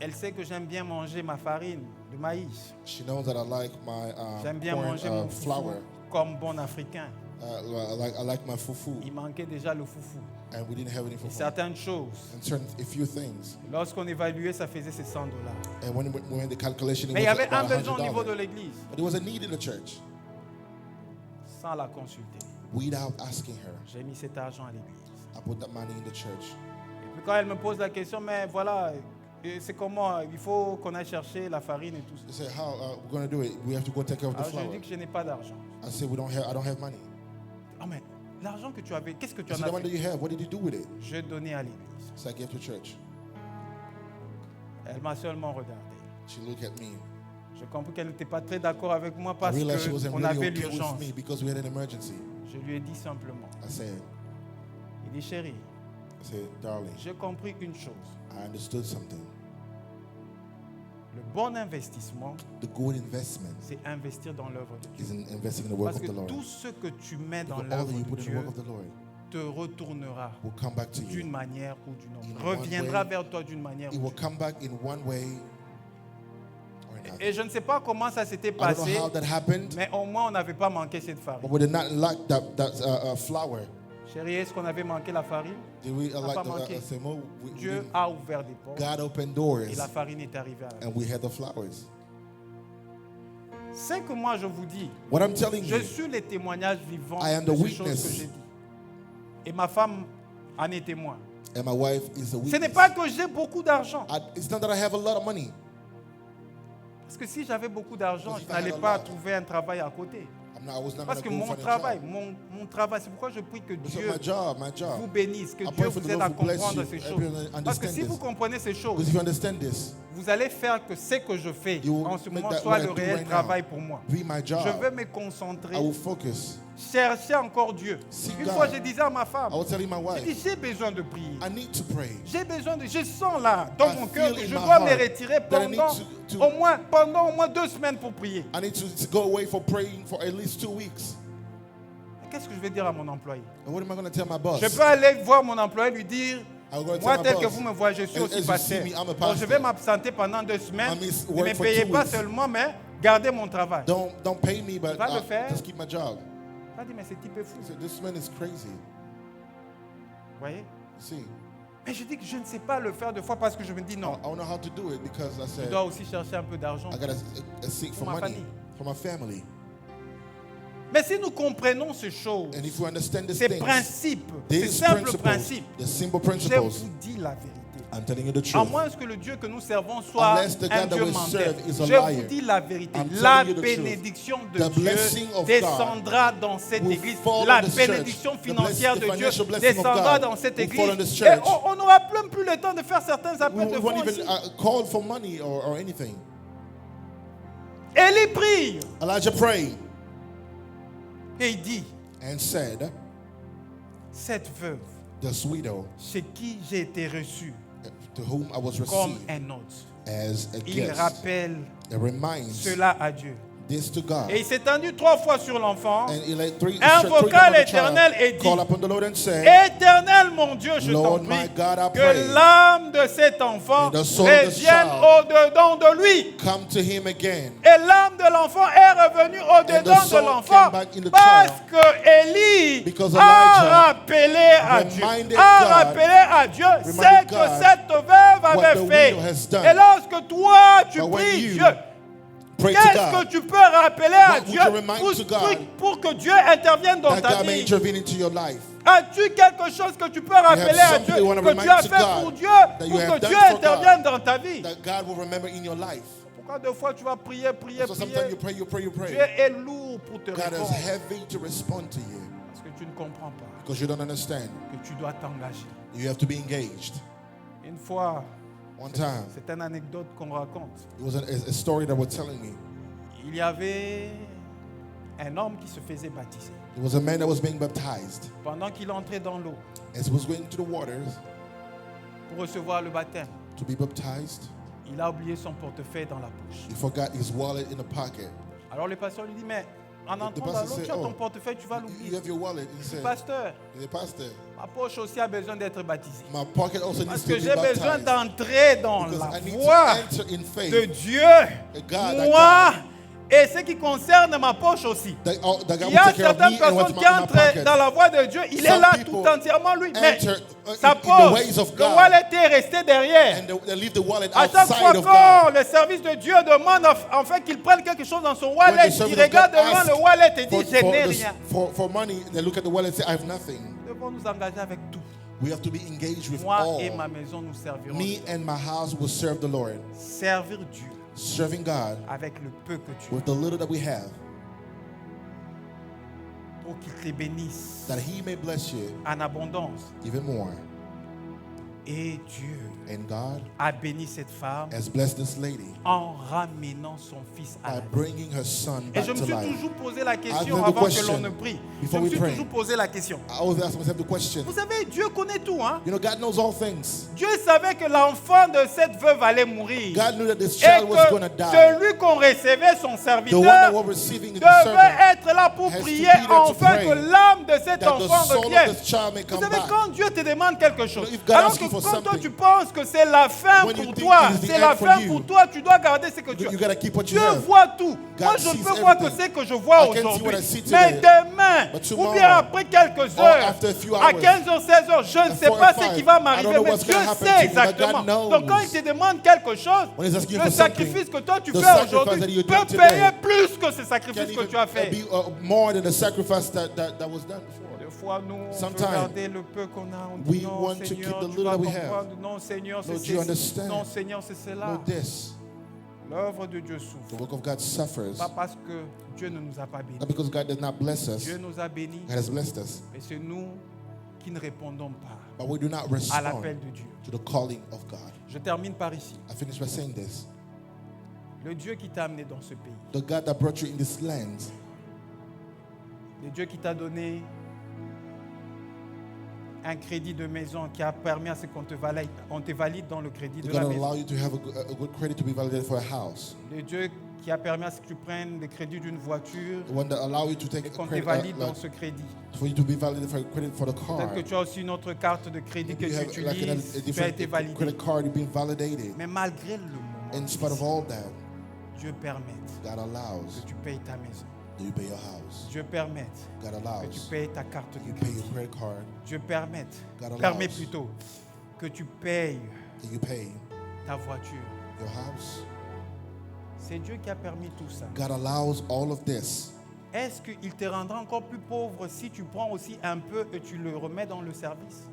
A: Elle sait que j'aime bien manger ma farine de maïs.
B: She knows that I like my
A: J'aime bien manger mon
B: corn
A: foufou
B: flour.
A: comme bon africain.
B: I like my fufu,
A: Il manquait déjà le foufou.
B: and we didn't have any
A: Et
B: fufu.
A: certaines choses,
B: And a few things.
A: lorsqu'on évaluait, ça faisait ces $100.
B: And when we went the calculation, it
A: Mais il y
B: was
A: avait un
B: about
A: besoin au niveau de
B: $100.
A: l'église,
B: But there was a need in the church.
A: sans la consulter.
B: Without asking her,
A: J'ai mis cet argent à l'église.
B: I put that money in the church.
A: Et puis quand elle me pose la question, mais voilà, c'est comment, il faut qu'on aille chercher la farine et tout
B: They
A: ça.
B: said, "How we're going to do it? We have to go take care of the
A: Alors je lui
B: flour."
A: dis que je n'ai pas d'argent.
B: I said, I don't have money."
A: Ah mais l'argent que tu avais, qu'est-ce que tu
B: I
A: en
B: said, "The
A: as
B: money
A: fait?
B: you have, what did you do with it?"
A: Je donnais à l'église.
B: So I gave to church.
A: Elle m'a seulement regardé.
B: She looked at me.
A: Je compris qu'elle n'était pas très d'accord avec moi
B: I
A: parce
B: realized she wasn't
A: qu'on
B: really
A: avait
B: okay
A: l'urgence.
B: with me because we had an emergency.
A: Je lui ai dit simplement,
B: I said,
A: il dit chérie,
B: "Darling,
A: j'ai compris une chose.
B: I understood something.
A: Le bon investissement,
B: The good investment
A: c'est investir dans l'œuvre de Dieu.
B: is in investing in the work
A: Parce
B: of
A: que
B: the Lord.
A: tout ce que tu mets dans
B: Because all that
A: l'œuvre
B: you
A: de
B: put in the
A: Dieu
B: work of the Lord
A: te retournera
B: will come back to
A: d'une
B: you.
A: manière ou d'une
B: In
A: autre.
B: one
A: Reviendra
B: way,
A: vers toi d'une manière
B: It
A: ou
B: will
A: d'une
B: come back in one way or
A: autre.
B: another.
A: Et je ne sais pas comment ça s'était
B: I don't
A: passé,
B: know how that happened,
A: mais au moins on n'avait pas manqué cette
B: but
A: farine.
B: we did not lack that flour.
A: Chérie, est-ce qu'on avait manqué la farine?
B: Did we
A: n'a
B: like
A: pas
B: the
A: manqué.
B: semo? We
A: Dieu
B: didn't.
A: a ouvert des portes
B: God opened
A: et
B: doors,
A: la farine est arrivée à la
B: and we had the flowers.
A: C'est que moi je vous dis,
B: What I'm telling
A: je
B: you,
A: suis les témoignages vivants
B: I am
A: de
B: the
A: ces choses
B: witness.
A: que j'ai dit. Et ma femme en est témoin.
B: and my wife is a
A: Ce n'est
B: witness.
A: pas que j'ai beaucoup d'argent.
B: It's not that I have a lot of money.
A: Parce que si j'avais beaucoup d'argent,
B: Because
A: je
B: if I had
A: n'allais
B: a
A: pas
B: lot,
A: trouver un travail à côté.
B: I was not
A: Parce que
B: going to go
A: mon
B: find a
A: travail,
B: job.
A: mon travail, c'est pourquoi je prie que
B: So
A: Dieu
B: my job,
A: vous bénisse, que
B: I
A: Dieu
B: pray for
A: vous
B: the
A: aide
B: Lord
A: à
B: to bless
A: comprendre
B: you,
A: ces
B: help
A: choses.
B: you understand
A: Parce que si
B: this.
A: vous comprenez ces choses,
B: Because if you understand this,
A: vous allez faire que ce que je fais
B: You will
A: en ce
B: make
A: moment
B: that
A: soit
B: what I
A: le
B: do
A: réel
B: right now
A: travail pour moi.
B: be my job.
A: Je veux me concentrer,
B: I will focus.
A: chercher encore Dieu.
B: Seek
A: Une
B: God.
A: fois, je disais à ma femme,
B: I was telling my
A: j'ai dit,
B: wife,
A: j'ai besoin de prier.
B: I need to pray.
A: J'ai besoin de... Je sens là, dans
B: I
A: mon cœur,
B: feel
A: que
B: in
A: je
B: my
A: dois me
B: heart
A: retirer
B: that I need
A: pendant
B: to-
A: au moins 2 semaines pour prier.
B: I need to go away for praying for at least 2 weeks.
A: Qu'est-ce que je vais dire à mon employé?
B: And what am I going to tell my boss?
A: Je peux aller voir mon employé et lui dire,
B: I'm going to
A: moi
B: tell my
A: tel que
B: boss,
A: vous me voyez, je suis
B: as
A: aussi
B: you see
A: pasteur.
B: me, I'm a
A: Bon, je
B: pastor.
A: vais m'absenter pendant 2 semaines.
B: I miss
A: Ne
B: work
A: me
B: for
A: payez
B: 2
A: pas
B: weeks.
A: seulement, mais gardez mon travail.
B: Don't pay me, but
A: Va le faire.
B: just keep my job.
A: Il a dit, mais ce type est fou.
B: He said, this man is crazy.
A: Vous voyez?
B: You see,
A: Mais je dis que je ne sais pas le faire 2 fois parce que je me dis
B: I
A: non.
B: don't know how to do it because I
A: Je
B: said,
A: dois aussi chercher un peu d'argent.
B: I got to seek for
A: ma
B: money
A: famille.
B: for my family.
A: Mais si nous comprenons ces choses,
B: And if you understand these
A: ces
B: things,
A: principes, ces
B: these
A: simples
B: principles,
A: principes,
B: the simple
A: je
B: principles,
A: vous dis la vérité.
B: I'm telling you the
A: À
B: truth.
A: moins que le Dieu que nous servons soit
B: Unless the
A: un
B: God that
A: Dieu
B: we
A: menteur.
B: serve is a
A: Je
B: liar.
A: vous dis la vérité.
B: I'm
A: La
B: telling you the truth.
A: bénédiction de
B: The
A: Dieu
B: blessing of
A: descendra dans cette
B: will
A: église.
B: fall
A: La
B: on this church.
A: bénédiction
B: The
A: financière
B: bless- the
A: de Dieu
B: financial blessing of
A: descendra
B: God
A: dans cette
B: will
A: église.
B: fall on this
A: Et
B: church.
A: on n'aura même plus le temps de faire certains
B: We
A: appels de
B: won't
A: fonds
B: even
A: ici.
B: call for money or anything.
A: Élie prie
B: Elijah prayed
A: et il dit,
B: and said,
A: cette veuve
B: this widow
A: chez qui j'ai été reçu
B: to whom I was
A: comme
B: received
A: un autre.
B: as a
A: Il
B: guest,
A: rappelle
B: it reminds
A: cela à Dieu.
B: this to God.
A: Et il s'est étendu 3 fois sur l'enfant.
B: And he laid three
A: Invoqua
B: times on the
A: l'Éternel et
B: child,
A: dit,
B: call upon the Lord and said,
A: Éternel mon Dieu, je t'en
B: Lord
A: prie,
B: my God, I
A: que
B: pray,
A: l'âme de cet enfant
B: and the soul of this
A: revienne
B: child
A: au-dedans de lui.
B: come to him again.
A: Et l'âme de l'enfant est revenue au-dedans de
B: soul
A: l'enfant
B: came back in the
A: parce
B: child.
A: que Élie
B: Because
A: a
B: Elijah
A: rappelé à Dieu.
B: reminded
A: A
B: God-
A: rappelé à Dieu ce
B: reminded
A: que
B: God
A: cette veuve
B: what
A: avait
B: the
A: fait.
B: widow has done.
A: Et lorsque toi tu
B: But when
A: pries
B: you
A: Dieu,
B: Pray to
A: qu'est-ce que
B: God
A: tu peux rappeler à
B: What would
A: Dieu
B: you remind to God
A: pour que Dieu intervienne dans
B: that
A: ta
B: God may
A: vie?
B: intervene into your life.
A: As-tu quelque chose que tu peux rappeler à
B: something
A: Dieu,
B: you wanna
A: que tu
B: remind
A: as
B: to
A: fait
B: God
A: pour Dieu,
B: that you
A: pour
B: have
A: que
B: done
A: Dieu
B: for
A: intervienne dans ta vie?
B: That God will remember in your life.
A: Pourquoi 2 fois tu vas prier, prier,
B: So sometimes
A: prier?
B: you pray, you pray, you pray.
A: Dieu est lourd pour te
B: God is
A: répondre
B: heavy to respond to you
A: parce que tu ne comprends pas
B: because you don't understand.
A: que tu dois t'engager.
B: You have to be engaged.
A: Une fois,
B: One time,
A: c'est une anecdote qu'on raconte.
B: it was a story that was telling me.
A: Il y avait un homme qui se faisait baptiser.
B: There was a man that was being baptized.
A: Pendant qu'il entrait dans l'eau
B: As he was going to the waters
A: pour recevoir le baptême,
B: to be baptized,
A: il a oublié son portefeuille dans la poche.
B: he forgot his wallet in the pocket.
A: Alors le pasteur lui dit, mais En
B: The
A: entrant dans
B: pastor
A: l'autre,
B: said,
A: tu as ton
B: oh,
A: portefeuille, tu vas
B: you
A: l'oublier.
B: have your wallet. He said,
A: Pasteur,
B: the pastor,
A: ma poche aussi a besoin d'être baptisée.
B: my pocket also
A: Parce
B: needs
A: que
B: to be
A: j'ai besoin
B: baptized.
A: d'entrer dans
B: Because
A: la
B: I need
A: voie
B: to enter in faith.
A: de Dieu.
B: God,
A: Moi et ce qui concerne ma poche aussi.
B: That God
A: Il
B: will
A: y a
B: take care of
A: certaines
B: me and
A: personnes
B: what's
A: qui
B: in my
A: entrent
B: pocket.
A: dans la voie de Dieu. Il est
B: Some
A: là
B: people
A: tout entièrement lui. Mais
B: enter
A: sa
B: in the
A: poche,
B: ways of
A: le
B: God.
A: wallet est resté derrière.
B: And they leave the wallet
A: À chaque fois
B: outside of God.
A: que le service de Dieu demande en fait qu'il prenne quelque chose dans son
B: When
A: wallet,
B: the
A: il
B: service of
A: regarde
B: God
A: devant
B: asks
A: le wallet et dit je n'ai
B: for,
A: rien.
B: for money, they look at the wallet and say, I have nothing.
A: Nous devons nous engager avec tout.
B: We have to be engaged with
A: Moi
B: all.
A: et ma maison, nous servirons.
B: Me and my house will serve the Lord.
A: Servir Dieu
B: Serving God
A: avec le peu que tu as.
B: with the little that we have,
A: Pour qu'il te bénisse
B: that He may bless you
A: en abondance.
B: even more.
A: Et Dieu
B: And God
A: a béni cette femme
B: has blessed this lady
A: en ramenant son fils à
B: by
A: la vie.
B: bringing her son
A: Et
B: back
A: je me
B: to
A: suis
B: life.
A: toujours posé la question
B: I've never
A: avant que
B: questioned
A: l'on ne prie. Je
B: before
A: me
B: we
A: suis
B: pray.
A: toujours posé la question.
B: I always ask myself the question.
A: Vous savez, Dieu connaît tout, hein?
B: You know, God knows all things.
A: Dieu savait que l'enfant de cette veuve allait mourir.
B: God knew that this
A: Et
B: child was going to
A: que
B: die.
A: celui qu'on recevait, son
B: The one that
A: serviteur,
B: was receiving the
A: devait
B: servant,
A: être là pour
B: has to
A: prier
B: be there to
A: enfin
B: pray
A: que l'âme de cet
B: that the
A: enfant
B: soul of
A: revienne.
B: this child may
A: Vous
B: come
A: savez,
B: back.
A: quand Dieu te demande quelque chose,
B: if God
A: alors
B: asks
A: que
B: you for
A: quand toi
B: something,
A: tu penses que c'est la fin
B: when you
A: pour
B: think
A: toi,
B: it is the
A: c'est la
B: end for
A: fin
B: you,
A: pour toi, tu dois garder ce que tu
B: You
A: as.
B: got to keep what you
A: Dieu
B: have.
A: voit tout. Moi, je
B: sees
A: peux voir que
B: everything.
A: c'est que je vois
B: I can see
A: aujourd'hui.
B: what I see
A: Mais
B: today.
A: demain,
B: But
A: ou
B: tomorrow,
A: bien après quelques
B: or
A: heures,
B: after a few
A: à
B: hours,
A: 15h, 16h, je ne
B: at
A: sais
B: 4
A: pas
B: or
A: ce
B: 5,
A: qui va
B: I don't
A: m'arriver,
B: know
A: mais
B: what's
A: Dieu
B: gonna happen
A: sait
B: to me, but God
A: exactement.
B: knows.
A: Donc quand il te demande quelque chose,
B: When he's asking you
A: le
B: for something,
A: sacrifice que toi tu
B: the
A: fais
B: sacrifice that
A: aujourd'hui
B: you
A: peut
B: done today
A: payer plus que ce
B: can
A: sacrifice que
B: even
A: tu as fait.
B: be more than the sacrifice that was done before.
A: Des fois, nous, on veut
B: Sometimes,
A: garder le peu qu'on a. On
B: we
A: dit non,
B: want to
A: Seigneur,
B: keep the
A: tu
B: little
A: vas
B: that we have.
A: comprendre. Non, Seigneur, c'est
B: Lord, you
A: ceci.
B: understand.
A: Non, Seigneur, c'est cela.
B: Know this.
A: L'œuvre de Dieu
B: The
A: souffre.
B: work of God suffers.
A: Pas parce que Dieu ne nous a pas bénis.
B: Not because God does not bless us,
A: Dieu nous a bénis,
B: God has blessed us.
A: mais c'est nous qui ne répondons pas
B: But we do not
A: à
B: respond
A: l'appel de Dieu.
B: to the calling of God.
A: Je termine par ici.
B: I finish by saying this.
A: Le Dieu qui t'a amené dans ce pays,
B: The God that brought you in this land,
A: le Dieu qui t'a donné un crédit de maison, qui a permis à ce qu'on te valide dans le crédit
B: the
A: de
B: God
A: la
B: that
A: maison.
B: allow you to have a good credit to be validated for a house.
A: Le Dieu qui a permis à ce que tu prennes le crédit d'une voiture
B: The one that allow you to take
A: et
B: a
A: qu'on te
B: credit,
A: valide
B: like,
A: dans ce crédit.
B: for you to be validated for a credit for the car.
A: Peut-être que tu as aussi une autre carte de crédit que
B: You have
A: tu
B: like
A: utilises,
B: a
A: tu as été
B: different
A: validé.
B: credit card, you've been validated.
A: Mais malgré le moment,
B: In spite of all that,
A: Dieu permette
B: God
A: que
B: allows
A: tu payes ta maison.
B: that you pay your house.
A: Dieu permette
B: God
A: que tu
B: allows
A: payes ta carte
B: you
A: de
B: pay
A: crédit.
B: your credit card,
A: Dieu permette,
B: God
A: permet
B: allows
A: plutôt que tu payes
B: that you pay
A: ta voiture.
B: your house.
A: C'est Dieu qui a permis tout ça.
B: God allows all of this.
A: Est-ce qu'il te rendra encore plus pauvre si tu prends aussi un peu et tu le remets dans le service?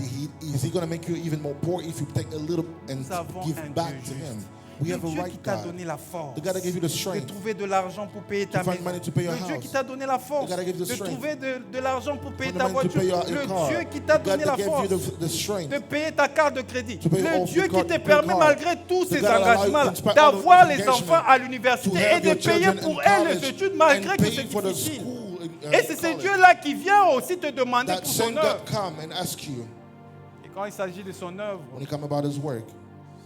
B: Is he going to make you even more poor if you take a little and
A: Nous avons
B: give
A: un
B: back
A: Dieu
B: to him?
A: juste.
B: We
A: Le
B: have a
A: Dieu qui
B: right
A: t'a
B: God.
A: donné la force
B: The God that gave you the
A: de
B: strength.
A: trouver de l'argent pour payer ta
B: To find
A: maison.
B: money to pay your
A: Le Dieu
B: house.
A: qui t'a donné la force
B: The God that gave you the
A: de
B: strength.
A: trouver de l'argent pour payer
B: Find the
A: ta
B: money to
A: voiture.
B: pay your
A: Le
B: car.
A: Dieu qui t'a
B: The God
A: donné la
B: that gave you
A: force
B: the strength.
A: de payer ta carte de crédit.
B: To pay
A: Le
B: all
A: Dieu
B: the
A: qui
B: card-
A: te
B: pay
A: permet
B: card.
A: malgré tous
B: The
A: ces
B: God that allow you,
A: engagements
B: in spite of
A: d'avoir
B: all
A: les
B: engagement,
A: enfants à
B: to
A: l'université et
B: have
A: de
B: your
A: payer
B: children
A: pour
B: in
A: elles les
B: college
A: études malgré
B: and
A: que
B: pay
A: c'est
B: for the
A: difficile.
B: school
A: Et c'est ce
B: college.
A: Dieu-là qui vient aussi te demander
B: That
A: pour son
B: same
A: œuvre.
B: God come and ask you
A: Et quand il s'agit de son œuvre,
B: when you come about his work.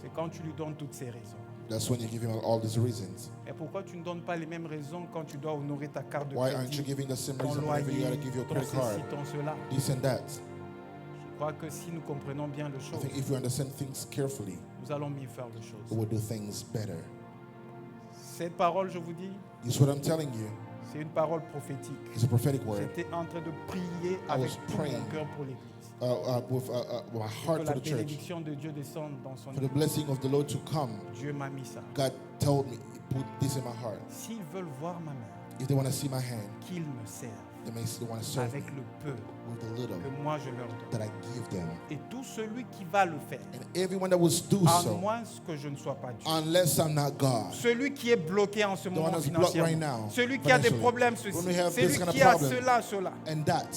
A: c'est quand tu lui donnes toutes ces raisons.
B: That's when you give him all these reasons.
A: Et pourquoi tu ne donnes pas les mêmes raisons quand tu dois honorer ta carte de
B: Why aren't you
A: crédit,
B: giving the same
A: ton
B: reason whenever you
A: loyer,
B: got to give your
A: ton
B: credit
A: ceci,
B: card?
A: ton cela?
B: This and that.
A: Je crois que si nous comprenons bien les
B: I
A: choses,
B: think if you understand things carefully,
A: nous allons mieux faire les
B: we
A: choses.
B: will do things better.
A: Cette parole, je vous dis,
B: This is what I'm telling you.
A: c'est une parole prophétique.
B: It's a prophetic word.
A: J'étais en train de prier avec
B: was
A: tout
B: praying.
A: mon cœur pour l'Église.
B: With my
A: Que
B: heart
A: la
B: for the church.
A: bénédiction de Dieu descende dans son
B: For the
A: Église.
B: blessing of the Lord to come.
A: Dieu m'a mis ça.
B: God told me, put this in my heart.
A: S'ils veulent voir ma main,
B: If they want to see my hand,
A: qu'ils me servent
B: they want to serve
A: avec
B: me
A: le peu
B: with the little
A: que moi je leur donne.
B: that I give them.
A: Et tout celui qui va le faire,
B: And everyone that will do
A: à
B: so,
A: moins que je ne sois pas Dieu.
B: unless I'm not God.
A: Celui qui est bloqué en ce
B: one
A: moment
B: that's blocked right
A: financièrement,
B: now,
A: celui qui a des
B: financially.
A: problèmes,
B: When
A: ceci,
B: we have
A: celui
B: this kind of
A: qui a
B: problem.
A: cela.
B: And that,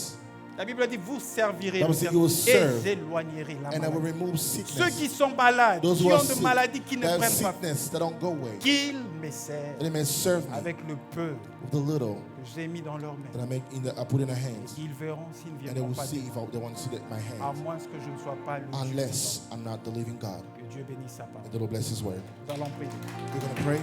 A: La Bible dit, vous servirez
B: Bible
A: le
B: says
A: Seigneur
B: you will
A: et
B: serve,
A: j'éloignerai la
B: and I will
A: maladie.
B: remove
A: Ceux
B: sickness.
A: qui sont malades,
B: Those
A: qui
B: who are
A: ont de
B: sick,
A: maladies qui ne
B: that have
A: prennent pas,
B: sickness that don't go away,
A: qu'ils me servent
B: that they may serve me
A: avec le peu
B: with the little
A: que j'ai mis dans leurs
B: that
A: mains.
B: I put in their hands.
A: Ils verront s'ils ne
B: And they
A: viendront
B: will
A: pas
B: see
A: de
B: if they want to see my
A: à
B: hands.
A: moins que je ne sois pas le Dieu
B: Unless I'm not the living God.
A: vivant. Que Dieu bénisse sa parole.
B: And the Lord bless his word.
A: Nous allons prier.
B: We're going to pray.